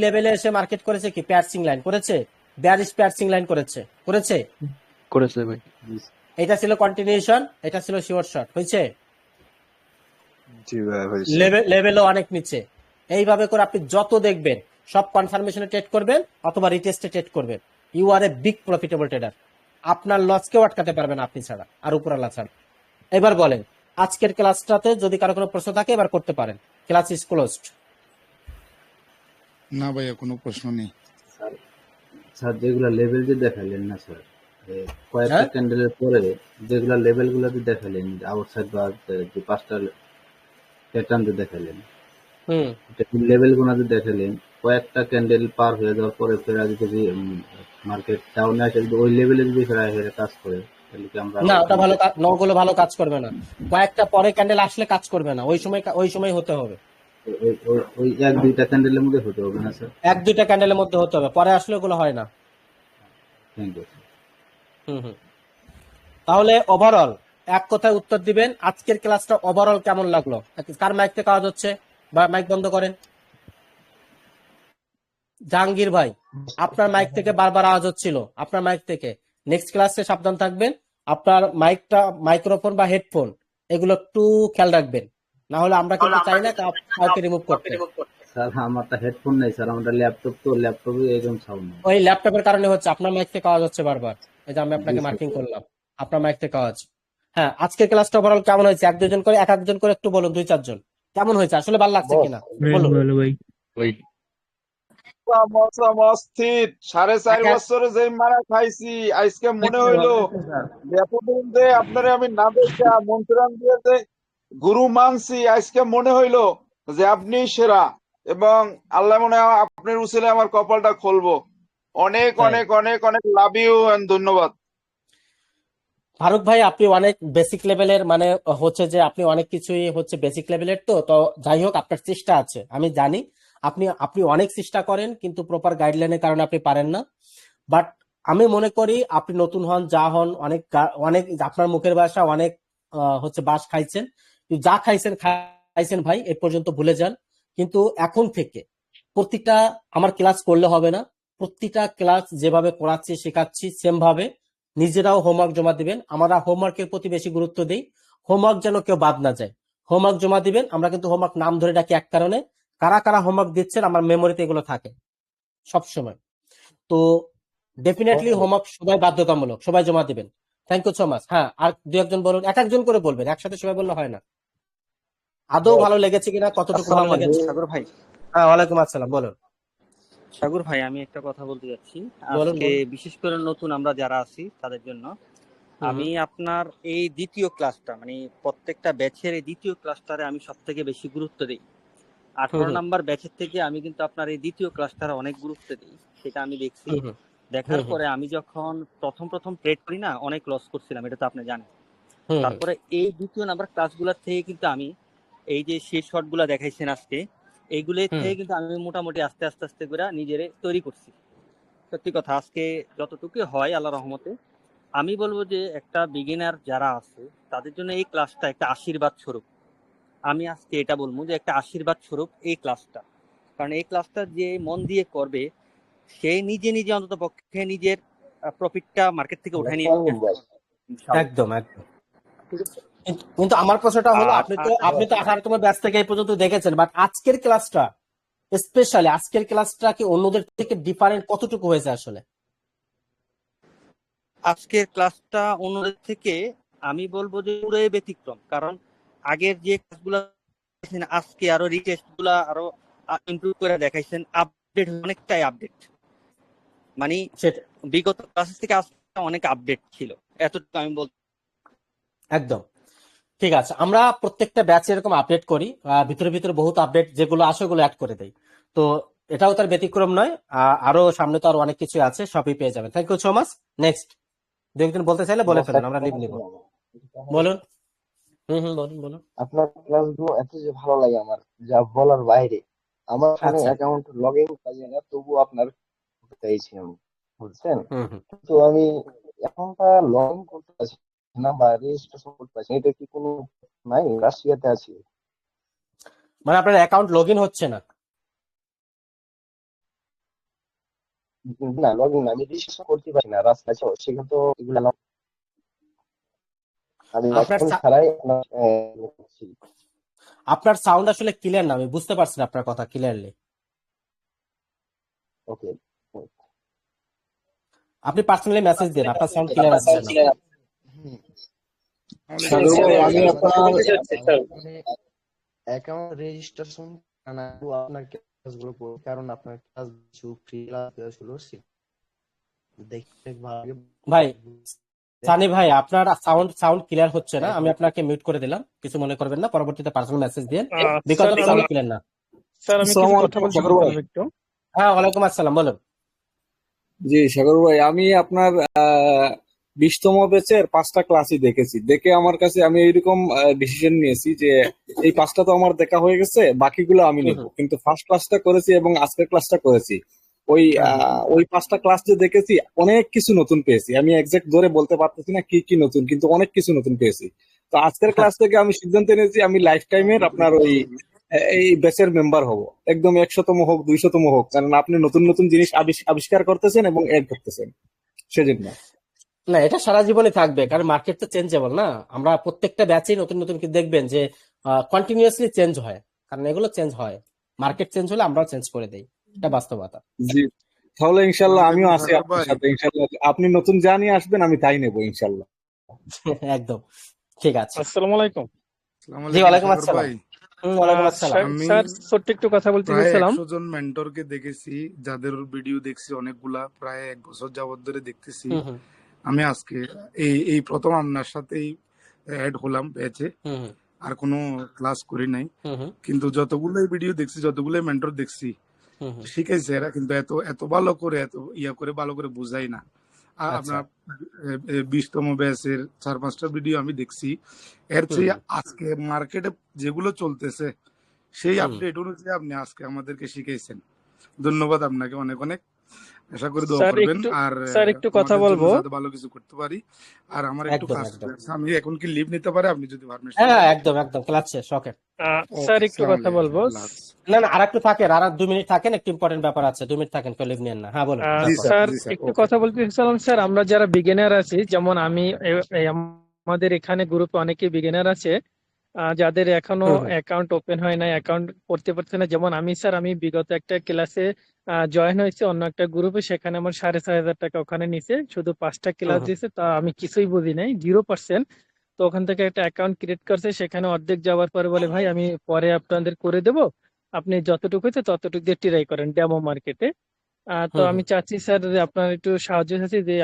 লেভেলে এসে মার্কেট করেছে কি? প্যারসিং লাইন করেছে, বেয়ারিশ প্যারসিং লাইন করেছে ভাই। এটা ছিল কন্টিনিউশন, এটা ছিল শিওর শট, হয়েছে? জি ভাই হইছে। লেভেলও অনেক নিচে। এইভাবে করে আপনি যত দেখবেন সব কনফার্মেশনে ট্রেড করবেন অথবা রিটেস্টে ট্রেড করবেন, you are a big profitable trader. আপনার লসকেও আটকাতে পারবে না আপনি ছাড়া, আর উপরালা ছাড়া। এবার বলেন, আজকের ক্লাসটাতে যদি কারো কোনো প্রশ্ন থাকে এবার করতে পারেন। Class is closed. না ভাইয়া, কোনো প্রশ্ন নেই। স্যার স্যার যেগুলা লেভেল যে দেখালেন না স্যার, কয়েকটা হ্যাঁ ক্যান্ডেলের পরে যেগুলা লেভেল গুলা যে দেখালেন, আউটসাইড বা যে 5টা প্যাটার্ন যে দেখালেন, হুম লেভেল গুলা যে দেখালেন, কয়েকটা ক্যান্ডেল পার হয়ে যাওয়ার পরে ফেরা যদি মার্কেট ডাউনে আসে, যদি ওই লেভেলে যদি ফেরা ফেরা কাজ করে, তাহলে কি আমরা না, আবার ওটা ভালো নগুলো ভালো কাজ করবে না। কয়েকটা পরে ক্যান্ডেল আসলে কাজ করবে না, ওই সময় হতে হবে। ওই 1-2টা ক্যান্ডেলের মধ্যে হতে হবে না স্যার? 1-2টা ক্যান্ডেলের মধ্যে হতে হবে, পরে আসলে ওগুলো হয় না। Thank you. হুম। তাহলে ওভারঅল এক কথায় উত্তর দিবেন, আজকের ক্লাসটা ওভারঅল কেমন লাগলো? কার মাইক থেকে আওয়াজ হচ্ছে? বা মাইক বন্ধ করেন। জাহাঙ্গীর ভাই, আপনার মাইক থেকে বারবার আওয়াজ হচ্ছিল, আপনার মাইক থেকে। নেক্সট ক্লাসে সাবধান থাকবেন, আপনার মাইক্রোফোন বা হেডফোন এগুলো একটু খেয়াল রাখবেন, না হলে আমরা কিন্তু চাই না কাউকে রিমুভ করতে। স্যার আমারটা হেডফোন নেই স্যার, আমারটা ল্যাপটপ, তো ল্যাপটপে এরকম সাউন্ড নেই। ওই ল্যাপটপের কারণে হচ্ছে, আপনার মাইক থেকে আওয়াজ হচ্ছে বারবার। এই যে আমি জি আপনাকে স্যার। মার্কিং করলাম, আপনার মাইক থেকে আওয়াজ। হ্যাঁ, আজকের ক্লাসটা ওভারঅল কেমন হয়েছে? এক একজন করে একটু বলুন, 2-4 জন কেমন হয়েছে, আসলে ভালো লাগছে কিনা বলুন। ভালো ভাই। ওই অস্থির 4.5 এক- বছরে যে মারা খাইছি, আজকে মনে হইলো যে এতদিন যে আপনারে আমি না দেখা মন্ত্রান দিয়ে যে গুরু মানছি, আজকে মনে হইলো যে আপনি সেরা, এবং আল্লাহ মনে হয় আপনার উসিলে আমার কপালটা খুলবো। অনেক তাই অনেক অনেক অনেক লাভ ইউ এন্ড ধন্যবাদ। ফারুক ভাই, আপনি অনেক বেসিক লেভেলের, মানে হচ্ছে যে আপনি অনেক কিছুই হচ্ছে বেসিক লেভেলের। তো যাই হোক, আপনার চেষ্টা আছে, আমি জানি। আপনি অনেক চেষ্টা করেন, কিন্তু প্রপার গাইডলাইনের কারণে আপনি পারেন না। বাট আমি মনে করি আপনি নতুন হন, যা হন, অনেক আপনার মুখের ভাষা অনেক হচ্ছে বাস খাইছেন, কিন্তু যা খাইছেন ভাই, এ পর্যন্ত ভুলে যান। কিন্তু এখন থেকে প্রত্যেকটা আমার ক্লাস করলে হবে না, প্রত্যেকটা ক্লাস যেভাবে করাচ্ছি শেখাচ্ছি সেম ভাবে নিজেরাও হোমওয়ার্ক জমা দিবেন। আমরা হোমওয়ার্কের প্রতি বেশি গুরুত্ব দিই, হোমওয়ার্ক যেন কেউ বাদ না যায়। হোমওয়ার্ক জমা দিবেন। আমরা কিন্তু হোমওয়ার্ক নাম ধরে ডাকি এক কারণে, কারা কারা হোমওয়ার্ক দিচ্ছেন আমার মেমোরিতে এগুলো থাকে সবসময়। তো ডেফিনেটলি হোমওয়ার্ক সবাই বাধ্যতামূলক, সবাই জমা দিবেন। Thank you so much. হ্যাঁ, আর 2-1 জন বলুন, একজন করে বলবেন, একসাথে সবাই বললে হয় না। আদৌ ভালো লেগেছে কিনা, কতটুকু ভালো আসসালামু লেগেছে? আলাইকুম সাগর ভাই। হ্যাঁ, ওয়ালাইকুম আসসালাম, বলুন সাগর ভাই, আমি একটা কথা বলতে যাচ্ছি বলুন আজকে, বলুন। বিশেষ করে নতুন আমরা যারা আছি তাদের জন্য। হুম আমি আপনার এই দ্বিতীয় ক্লাসটা, মানে প্রত্যেকটা ব্যাচের এই দ্বিতীয় ক্লাসটারে আমি সব থেকে বেশি গুরুত্ব দিই। 18 হুম নাম্বার ব্যাচের থেকে আমি কিন্তু আপনার এই দ্বিতীয় ক্লাসটারে অনেক গুরুত্ব দিই, সেটা আমি দেখছি। হুম হুম দেখার হুম পরে আমি যখন প্রথম ট্রেড করি না, অনেক লস করছিলাম, এটা তো আপনি জানেন। হুম তারপরে এই দ্বিতীয় নাম্বার ক্লাসগুলোর থেকে কিন্তু আমি এই যে শেষ শটগুলো দেখাইছেন আজকে, এইগুলোর হুম থেকে কিন্তু আমি মোটামুটি আস্তে আস্তে আস্তে করে নিজেরে তৈরি করছি। সত্যি কথা, আজকে যতটুকু হয় আল্লাহর রহমতে, আমি বলবো যে একটা বিগিনার যারা আছে তাদের জন্য এই ক্লাসটা একটা আশীর্বাদ স্বরূপ। আমি আজকে এটা বলবো যে একটা আশীর্বাদ স্বরূপ এই ক্লাসটা, কারণ এই ক্লাসটা যে মন দিয়ে করবে সে নিজে নিজে অন্তত পক্ষে নিজের প্রফিটটা মার্কেট থেকে উঠে নিয়ে আসতে পারবে, ইনশাআল্লাহ। একদম একদম। কিন্তু আমার প্রশ্নটা হলো, আর আপনি তো 18তম ব্যাচ থেকে এই পর্যন্ত দেখেছেন, বাট আজকের ক্লাসটা, স্পেশালি আজকের ক্লাসটা কি অন্যদের থেকে ডিফারেন্ট কতটুকু হয়েছে আসলে? আজকের ক্লাসটা অন্যদের থেকে আমি বলবো যে পুরোই ব্যতিক্রম, কারণ আগের যে ক্লাসগুলো আজকে আরো রিটেস্ট গুলা আরো ইমপ্রুভ করে দেখাইছেন, আপডেট, অনেকটাই আপডেট, মানে সেটা বিগত ক্লাসের থেকে আজকে অনেক আপডেট ছিল, এতটুকু আমি বলতে। একদম ঠিক আছে। আমরা প্রত্যেকটা ব্যাচে এরকম আপডেট করি, ভিতরে ভিতরে বহুত আপডেট যেগুলো আসে ওগুলো অ্যাড করে দেই। তো এটাও তার ব্যতিক্রম নয়। আরো সামনে তো আরো অনেক কিছু আছে, সবই পেয়ে যাবেন। Thank you so much. Next 2-1 জন বলতে চাইলে বলে ফেলেন, আমরা লিভ নিব। বলুন। বলুন বলুন। আপনার ক্লাসগুলো এত যে ভালো লাগে আমার, যা বলার বাইরে। আমার ফোনে আচ্ছা। অ্যাকাউন্ট লগ ইন কাজে না, তবু আপনার পেয়েছি আমি, বুঝছেন? হুম কিন্তু আমি অ্যাকাউন্টটা লগ ইন করতে পারছি না বা রেজিস্ট্রেশন করতে পারছি না, এটা কি কোনো নাই? রাশিয়াতে আছি, মানে আপনার অ্যাকাউন্ট লগ ইন হচ্ছে না? না লগ ইন আমি রেজিস্ট্রেশন করতে পারছি না, রাস্তা আছে সেখানে তো এগুলো allow- আমি আপনার অ্যাকাউন্ট ছাড়াই আপনার করছি। আপনার সাউন্ড আসলে ক্লিয়ার না, আমি বুঝতে পারছি না আপনার কথা ক্লিয়ারলি। ওকে, আপনি পার্সোনালি মেসেজ দেন, আপনার সাউন্ড ক্লিয়ার আসছে না। সাগর ভাই আমি আপনার মানে অ্যাকাউন্ট রেজিস্ট্রেশন আপনার ক্লাসগুলো পড়ি, কারণ আপনার ক্লাস কিছু ফ্রি ক্লাস ছিল দেখতে ভালো ভাই সানি ভাই, আপনার সাউন্ড ক্লিয়ার হচ্ছে না, আমি আপনাকে মিউট করে দিলাম, কিছু মনে করবেন না, পরবর্তীতে পার্সোনাল মেসেজ দিন, বিকজ অফ সাউন্ড ক্লিয়ার না। স্যার আমি কিছু কথা বলতে পারবো একটু? হ্যাঁ, ওয়ালাইকুম আসসালাম, বলুন। জি সাগর ভাই, আমি আপনার 20তম ব্যাচের 5টা ক্লাসই দেখেছি, দেখে আমার কাছে আমি এইরকম ডিসিশন নিয়েছি যে এই 5টা তো আমার দেখা হয়ে গেছে, বাকিগুলো আমি নিব। কিন্তু ফার্স্ট ক্লাসটা করেছি এবং আজকের ক্লাসটা করেছি, ওই 5টা ক্লাস যে দেখেছি অনেক কিছু নতুন পেয়েছি। আমি এক্সাক্ট ধরে বলতে পারতেছি না কি কি নতুন, কিন্তু অনেক কিছু নতুন পেয়েছি। তো আজকের ক্লাস থেকে আমি সিদ্ধান্ত নিয়েছি আমি লাইফ টাইমের আপনার এই ব্যাচের মেম্বার হব, একদম 100তম হোক 200তম হোক, কারণ আপনি নতুন নতুন জিনিস আবিষ্কার করতেছেন এবং এড করতেছেন, সেজন্য। না, এটা সারা জীবনে থাকবে, কারণ মার্কেট তো চেঞ্জেবল না। আমরা প্রত্যেকটা ব্যাচেই নতুন নতুন কি দেখবেন যে কন্টিনিউয়াসলি চেঞ্জ হয়, কারণ এগুলো চেঞ্জ হয়, মার্কেট চেঞ্জ হলে আমরাও চেঞ্জ করে দেই, এটা বাস্তবতা। জি, তাহলে ইনশাল্লাহ আমিও আছি আপনার সাথে, ইনশাল্লাহ আপনি নতুন যা নিয়ে আসবেন আমি তাই নেবো ইনশাল্লাহ। একদম ঠিক আছে। আসসালামু আলাইকুম। জি, ওয়ালাইকুম আসসালাম। ওয়ালাইকুম আসসালাম। স্যার ছোট্ট একটু কথা বলতে প্রায় চাইছিলাম। 100 জন মেন্টরকে দেখেছি, যাদের ভিডিও দেখছি অনেকগুলা, প্রায় 1 বছর যাবত ধরে দেখতেছি। আমি আজকে এই প্রথম আপনার সাথেই অ্যাড হলাম ব্যাচে, আর কোনো ক্লাস করি নাই, কিন্তু যতগুলো ভিডিও দেখছি, যতগুলো মেন্টর দেখছি, শিখাইছে এরা, কিন্তু এত ভালো করে এত করে ভালো করে বুঝাই না। আপনার 20তম ব্যাচের 4-5টা ভিডিও আমি দেখছি, এর চেয়ে আজকে মার্কেটে যেগুলো চলতেছে সেই আপডেট অনুযায়ী আপনি আজকে আমাদেরকে শিখাইছেন। ধন্যবাদ আপনাকে অনেক অনেক, আশা করি দোয়া করবেন। আর স্যার একটু কথা বলবো, ভালো কিছু করতে পারি। আর আমার একটু একদম কাজ একদম আছে, আমি এখন কি লিভ নিতে পারি, আপনি যদি পারমিশন হ্যাঁ দেন? একদম একদম ক্লাস শেষ, ওকে। স্যার একটু কথা বলবো। না না, আর একটু থাকেন, আর 2 মিনিট থাকেন, একটু ইম্পর্টেন্ট ব্যাপার আছে, 2 মিনিট থাকেন, কেউ লিভ নেন না। হ্যাঁ বলুন। স্যার একটু কথা বলতে চাইছিলাম। স্যার আমরা যারা বিগিনার আছি, যেমন আমি আমাদের এখানে গ্রুপে অনেকে বিগিনার আছে, যাদের এখনো অ্যাকাউন্ট ওপেন হয় না, অ্যাকাউন্ট করতে পারছে না। যেমন আমি স্যার, আমি বিগত একটা ক্লাসে জয়েন হয়েছে অন্য একটা গ্রুপে, সেখানে আমার 6,500 টাকা ওখানে নিছে, শুধু 5টা ক্লাস দিয়েছে, তা আমি কিছুই বুঝি নাই, 0%। তো ওখান থেকে একটা অ্যাকাউন্ট ক্রিয়েট করছে, সেখানে অর্ধেক যাওয়ার পরে বলে ভাই আমি পরে আপনাদের করে দেব, আপনি যতটুকু হয়েছে ততটুকু দিয়ে ট্রাই করেন ডেমো মার্কেটে। তো আমি চাচ্ছি স্যার যে আপনার একটু সাহায্য চাচ্ছি, যে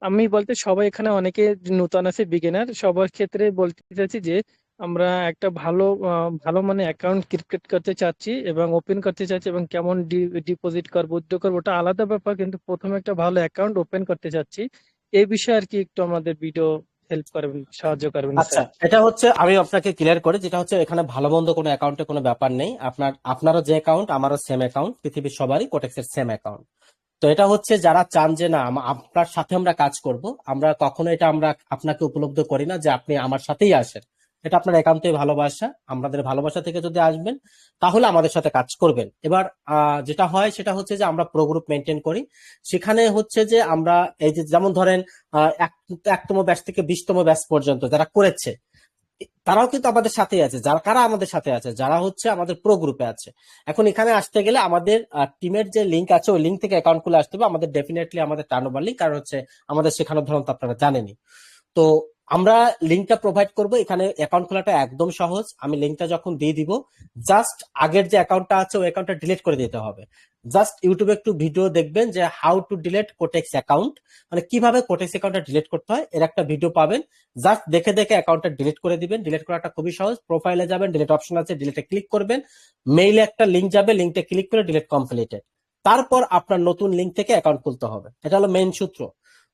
আমি বলতে সবাই এখানে অনেকে নতুন আছে বিগিনার, সবার ক্ষেত্রে বলতে চাচ্ছি যে আমরা একটা ভালো মানে অ্যাকাউন্ট ক্রিয়েট করতে চাচ্ছি এবং ওপেন করতে চাচ্ছি, এবং কেমন ডিপোজিট করবো উইথড্র করবো ওটা আলাদা ব্যাপার, কিন্তু প্রথমে একটা ভালো অ্যাকাউন্ট ওপেন করতে চাচ্ছি। এই বিষয়ে আর কি একটু আমাদের ভিডিও হেল্প করবেন, সাহায্য করবেন আচ্ছা, এটা হচ্ছে আমি আপনাকে ক্লিয়ার করে, যেটা হচ্ছে এখানে ভালো মন্দ কোনো অ্যাকাউন্টে কোনো ব্যাপার নেই। আপনারও যে অ্যাকাউন্ট, আমারও সেম অ্যাকাউন্ট, পৃথিবীর সবারই কোটেক্সের সেম অ্যাকাউন্ট। তো এটা হচ্ছে যারা চান যে না আপনার সাথে আমরা কাজ করব, আমরা কখনো এটা আমরা আপনাকে উপলব্ধ করি না যে আপনি আমার সাথেই আসেন, এটা আপনার একান্তই ভালোবাসা। আমাদের ভালোবাসা থেকে যদি আসবেন তাহলে আমাদের সাথে কাজ করবেন। এবার যেটা হয় সেটা হচ্ছে যে আমরা প্রো গ্রুপ মেনটেন করি, সেখানে হচ্ছে যে আমরা এই যে যেমন ধরেন 1তম ব্যাচ থেকে 20তম ব্যাচ পর্যন্ত যারা করেছে তারাও কিন্তু আমাদের সাথে আছে। কারা আমাদের সাথে আছে? যারা হচ্ছে আমাদের প্রো গ্রুপে আছে। এখন এখানে আসতে গেলে আমাদের টিমের যে লিঙ্ক আছে, ওই লিঙ্ক থেকে অ্যাকাউন্ট খুলে আসতে হবে। আমাদের ডেফিনেটলি আমাদের টার্নওভার লিঙ্ক, কারণ হচ্ছে আমাদের শেখানোর ধরন তো আপনারা জানেনই। তো আমরা লিঙ্কটা প্রোভাইড করব। এখানে অ্যাকাউন্ট খোলাটা একদম সহজ। আমি লিঙ্কটা যখন দিয়ে দিব, জাস্ট আগের যে অ্যাকাউন্টটা আছে ওই অ্যাকাউন্টটা ডিলিট করে দিতে হবে। জাস্ট ইউটিউবে একটু ভিডিও দেখবেন যে how to delete Quotex account, মানে কিভাবে কোটেক্স অ্যাকাউন্টটা ডিলিট করতে হয়, এর একটা ভিডিও পাবেন। জাস্ট দেখে দেখে অ্যাকাউন্টটা ডিলিট করে দিবেন। ডিলিট করাটা খুবই সহজ। প্রোফাইলে যাবেন, ডিলিট অপশন আছে, ডিলিটে ক্লিক করবেন। মেইলে একটা লিঙ্ক যাবে, লিঙ্কটা ক্লিক করে ডিলিট কমপ্লিটেড। তারপর আপনার নতুন লিঙ্ক থেকে অ্যাকাউন্ট খুলতে হবে। এটা হলো মেইন সূত্র।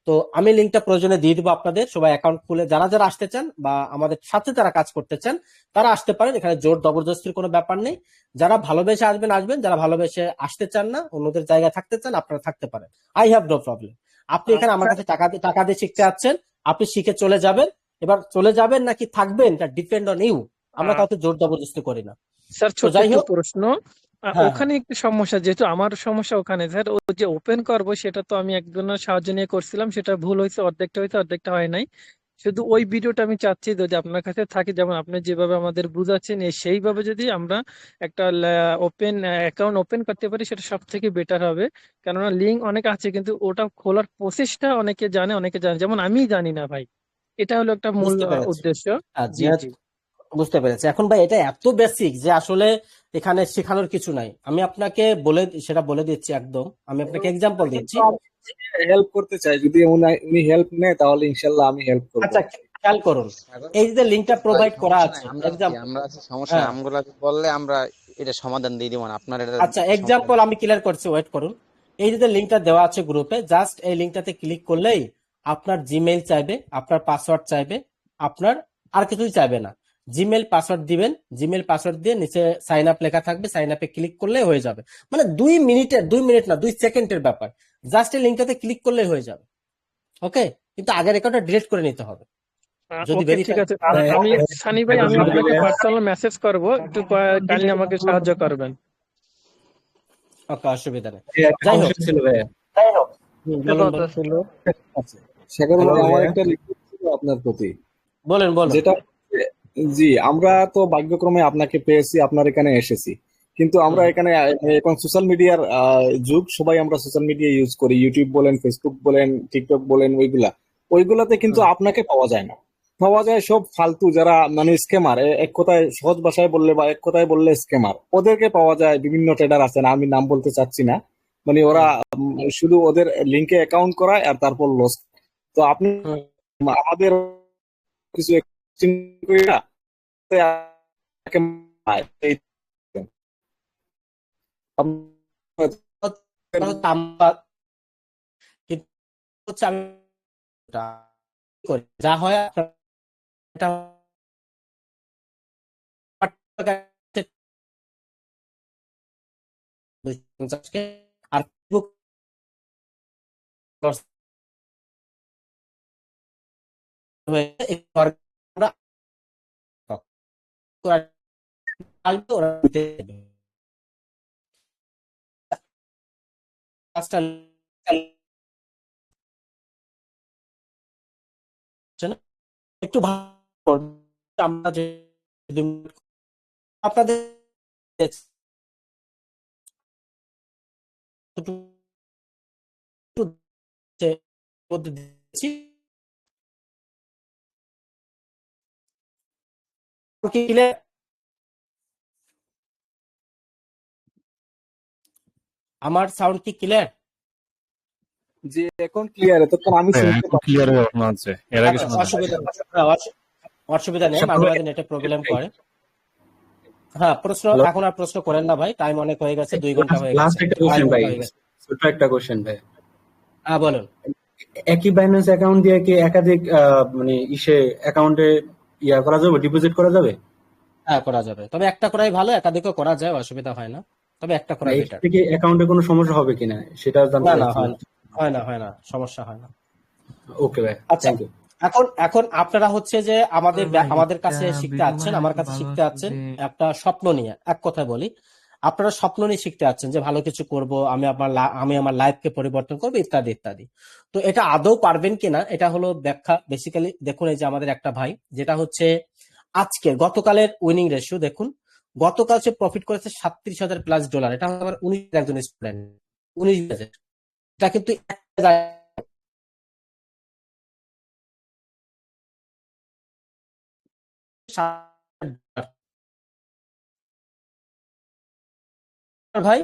তো আমি লিঙ্কটা প্রয়োজনে দিয়ে দিব আপনাদের। সবাই অ্যাকাউন্ট খুলে যারা যারা আসতে চান বা আমাদের সাথে যারা কাজ করতে চান তারা আসতে পারেন। এখানে জোর জবরদস্তির কোনো ব্যাপার নেই। যারা ভালোবেসে আসবেন আসবেন, যারা ভালোবেসে আসতে চান না, অন্যদের জায়গায় থাকতে চান, আপনারা থাকতে পারেন। I have no problem. আপনি এখানে আমার কাছে টাকা দিয়ে শিখতে যাচ্ছেন, আপনি শিখে চলে যাবেন। এবার চলে যাবেন নাকি থাকবেন, এটা ডিপেন্ড অন ইউ। আমরা কাউকে জোর জবরদস্তি করি না। স্যার ছোট যাই একটা হোক, প্রশ্ন, ওখানে একটু সমস্যা, যেহেতু আমার সমস্যা ওখানে স্যার, ও যে ওপেন করব সেটা তো আমি একজনের সাহায্য নিয়ে করছিলাম, সেটা ভুল হয়েছে, অর্ধেকটা হয়েছে অর্ধেকটা হয় নাই। শুধু ওই ভিডিওটা আমি চাচ্ছি যদি আপনার কাছে থাকে, যেমন আপনি যেভাবে আমাদের বুঝাচ্ছেন সেইভাবে যদি আমরা একটা ওপেন অ্যাকাউন্ট ওপেন করতে পারি সেটা সব থেকে বেটার হবে। কেননা লিঙ্ক অনেক আছে কিন্তু ওটা খোলার প্রসেসটা অনেকে জানে অনেকে জানে, যেমন আমি জানি না ভাই। এটা হলো একটা মূল বুঝতে পেরেছি। উদ্দেশ্য। জি যেহেতু জি বুঝতে পেরেছি এখন ভাই, এটা এত বেসিক যে আসলে এখানে শেখানোর কিছু নাই। আমি আপনাকে সেটা বলে দিচ্ছি একদম। আমি আপনাকে এক্সাম্পল দিচ্ছি। হেল্প করতে চাই, যদি উনি হেল্প নেয় তাহলে ইনশাল্লাহ আমি হেল্প করবো। আচ্ছা, খেয়াল করুন, এই যে লিঙ্কটা প্রোভাইড করা আছে, আমরা আছি সমস্যা হ্যাঁ, আমগুলা বললে আমরা এটা সমাধান দিয়ে দিব না আপনার এটা আচ্ছা এক্সাম্পল আমি ক্লিয়ার করছি, ওয়েট করুন। এই যে লিঙ্কটা দেওয়া আছে গ্রুপে, জাস্ট এই লিঙ্কটাতে ক্লিক করলেই আপনার জিমেইল চাইবে, আপনার পাসওয়ার্ড চাইবে, আপনার আর কিছুই চাইবে না। জিমেইল পাসওয়ার্ড দিবেন, জিমেইল পাসওয়ার্ড দিয়ে নিচে সাইন আপ লেখা থাকবে, সাইন আপে ক্লিক করলেই হয়ে যাবে। মানে 2 মিনিট না, 2 সেকেন্ডের ব্যাপার। জাস্ট এই লিঙ্কটাতে ক্লিক করলেই হয়ে যাবে। ওকে, কিন্তু আগের অ্যাকাউন্টটা ডিলিট করে নিতে হবে যদি ওকে, ঠিক ভেরিফাই। আছে। আমি সানি ভাই, আমি আপনাকে পার্সোনাল মেসেজ করব, একটু কাইন্ডলি আমাকে সাহায্য করবেন। ওকে, অসুবিধা নেই। যাই হোক, বলুন কথা ছিল। সাগর ভাই, আমার একটা রিকোয়েস্ট ছিল আপনার প্রতি। বলেন বলেন। যেটা জি, আমরা তো ভাগ্যক্রমে আপনাকে পেয়েছি, আপনার এখানে এসেছি, কিন্তু আমরা এখানে এখন সোশ্যাল মিডিয়ার যুগ, সবাই আমরা সোশ্যাল মিডিয়া ইউজ করি, ইউটিউব বলেন, ফেসবুক বলেন, টিকটক বলেন, ওইগুলাতে কিন্তু আপনাকে পাওয়া যায় না। পাওয়া যায় সব ফালতু যারা মানে স্ক্যামার, এক কথায় সহজ ভাষায় বললে বা এক কথায় বললে স্ক্যামার, ওদেরকে পাওয়া যায়। বিভিন্ন ট্রেডার আছেন, আমি নাম বলতে চাচ্ছি না, মানে ওরা শুধু ওদের লিঙ্কে অ্যাকাউন্ট করায় আর তারপর লস। তো আপনি আমাদের কিছু exchange কইরা হচ্ছে আমি করি, যা হয় এটা আর ফেসবুক একটু আমরা যে আপনাদের আমার সাউন্ড কি ক্লিয়ার? যে এখন ক্লিয়ার, এতক্ষণ আমি শুনতে ক্লিয়ার আছে, এর আগে শোনা অসুবিধা নেই, মাঝে মাঝে নেটে প্রবলেম করে। হ্যাঁ, প্রশ্ন এখন আর প্রশ্ন করেন না ভাই, টাইম অনেক হয়ে গেছে, 2 ঘন্টা হয়ে গেছে। লাস্ট একটা কোশ্চেন ভাই, ছোট একটা কোশ্চেন ভাই। হ্যাঁ বলুন। একই বাইন্যান্স অ্যাকাউন্ট দিয়ে কি একাধিক মানে অ্যাকাউন্টে করা যাবে, ডিপোজিট করা যাবে? হ্যাঁ, করা যাবে, তবে একটা করাই ভালো, একাধিকও করা যায়, অসুবিধা হয় না, তবে একটা করাই এর বেটার। থেকে অ্যাকাউন্টে কোনো সমস্যা হবে কিনা সেটা জানতে না চাচ্ছিলাম। হয় না, সমস্যা হয় না। ওকে ভাই, আচ্ছা, থ্যাংক ইউ। এখন আপনারা হচ্ছে যে আমাদের কাছে শিখতে আসছেন, আমার কাছে শিখতে আসছেন একটা স্বপ্ন নিয়ে। এক কথা বলি, আপনারা স্বপ্ন নিয়ে শিখতে আসছেন যে ভালো কিছু করব, আমি আমার লাইফকে পরিবর্তন করবো, ইত্যাদি ইত্যাদি। তো এটা আদৌ পারবেন কিনা, এটা হলো ব্যাখ্যা। বেসিক্যালি দেখুন, এই যে আমাদের একটা ভাই, যেটা হচ্ছে গতকালের উইনিং রেশিও দেখুন, গতকাল সে প্রফিট করেছে $37,000+। এটা আমার 19 একজন স্টুডেন্ট, 19 এটা কিন্তু ভাই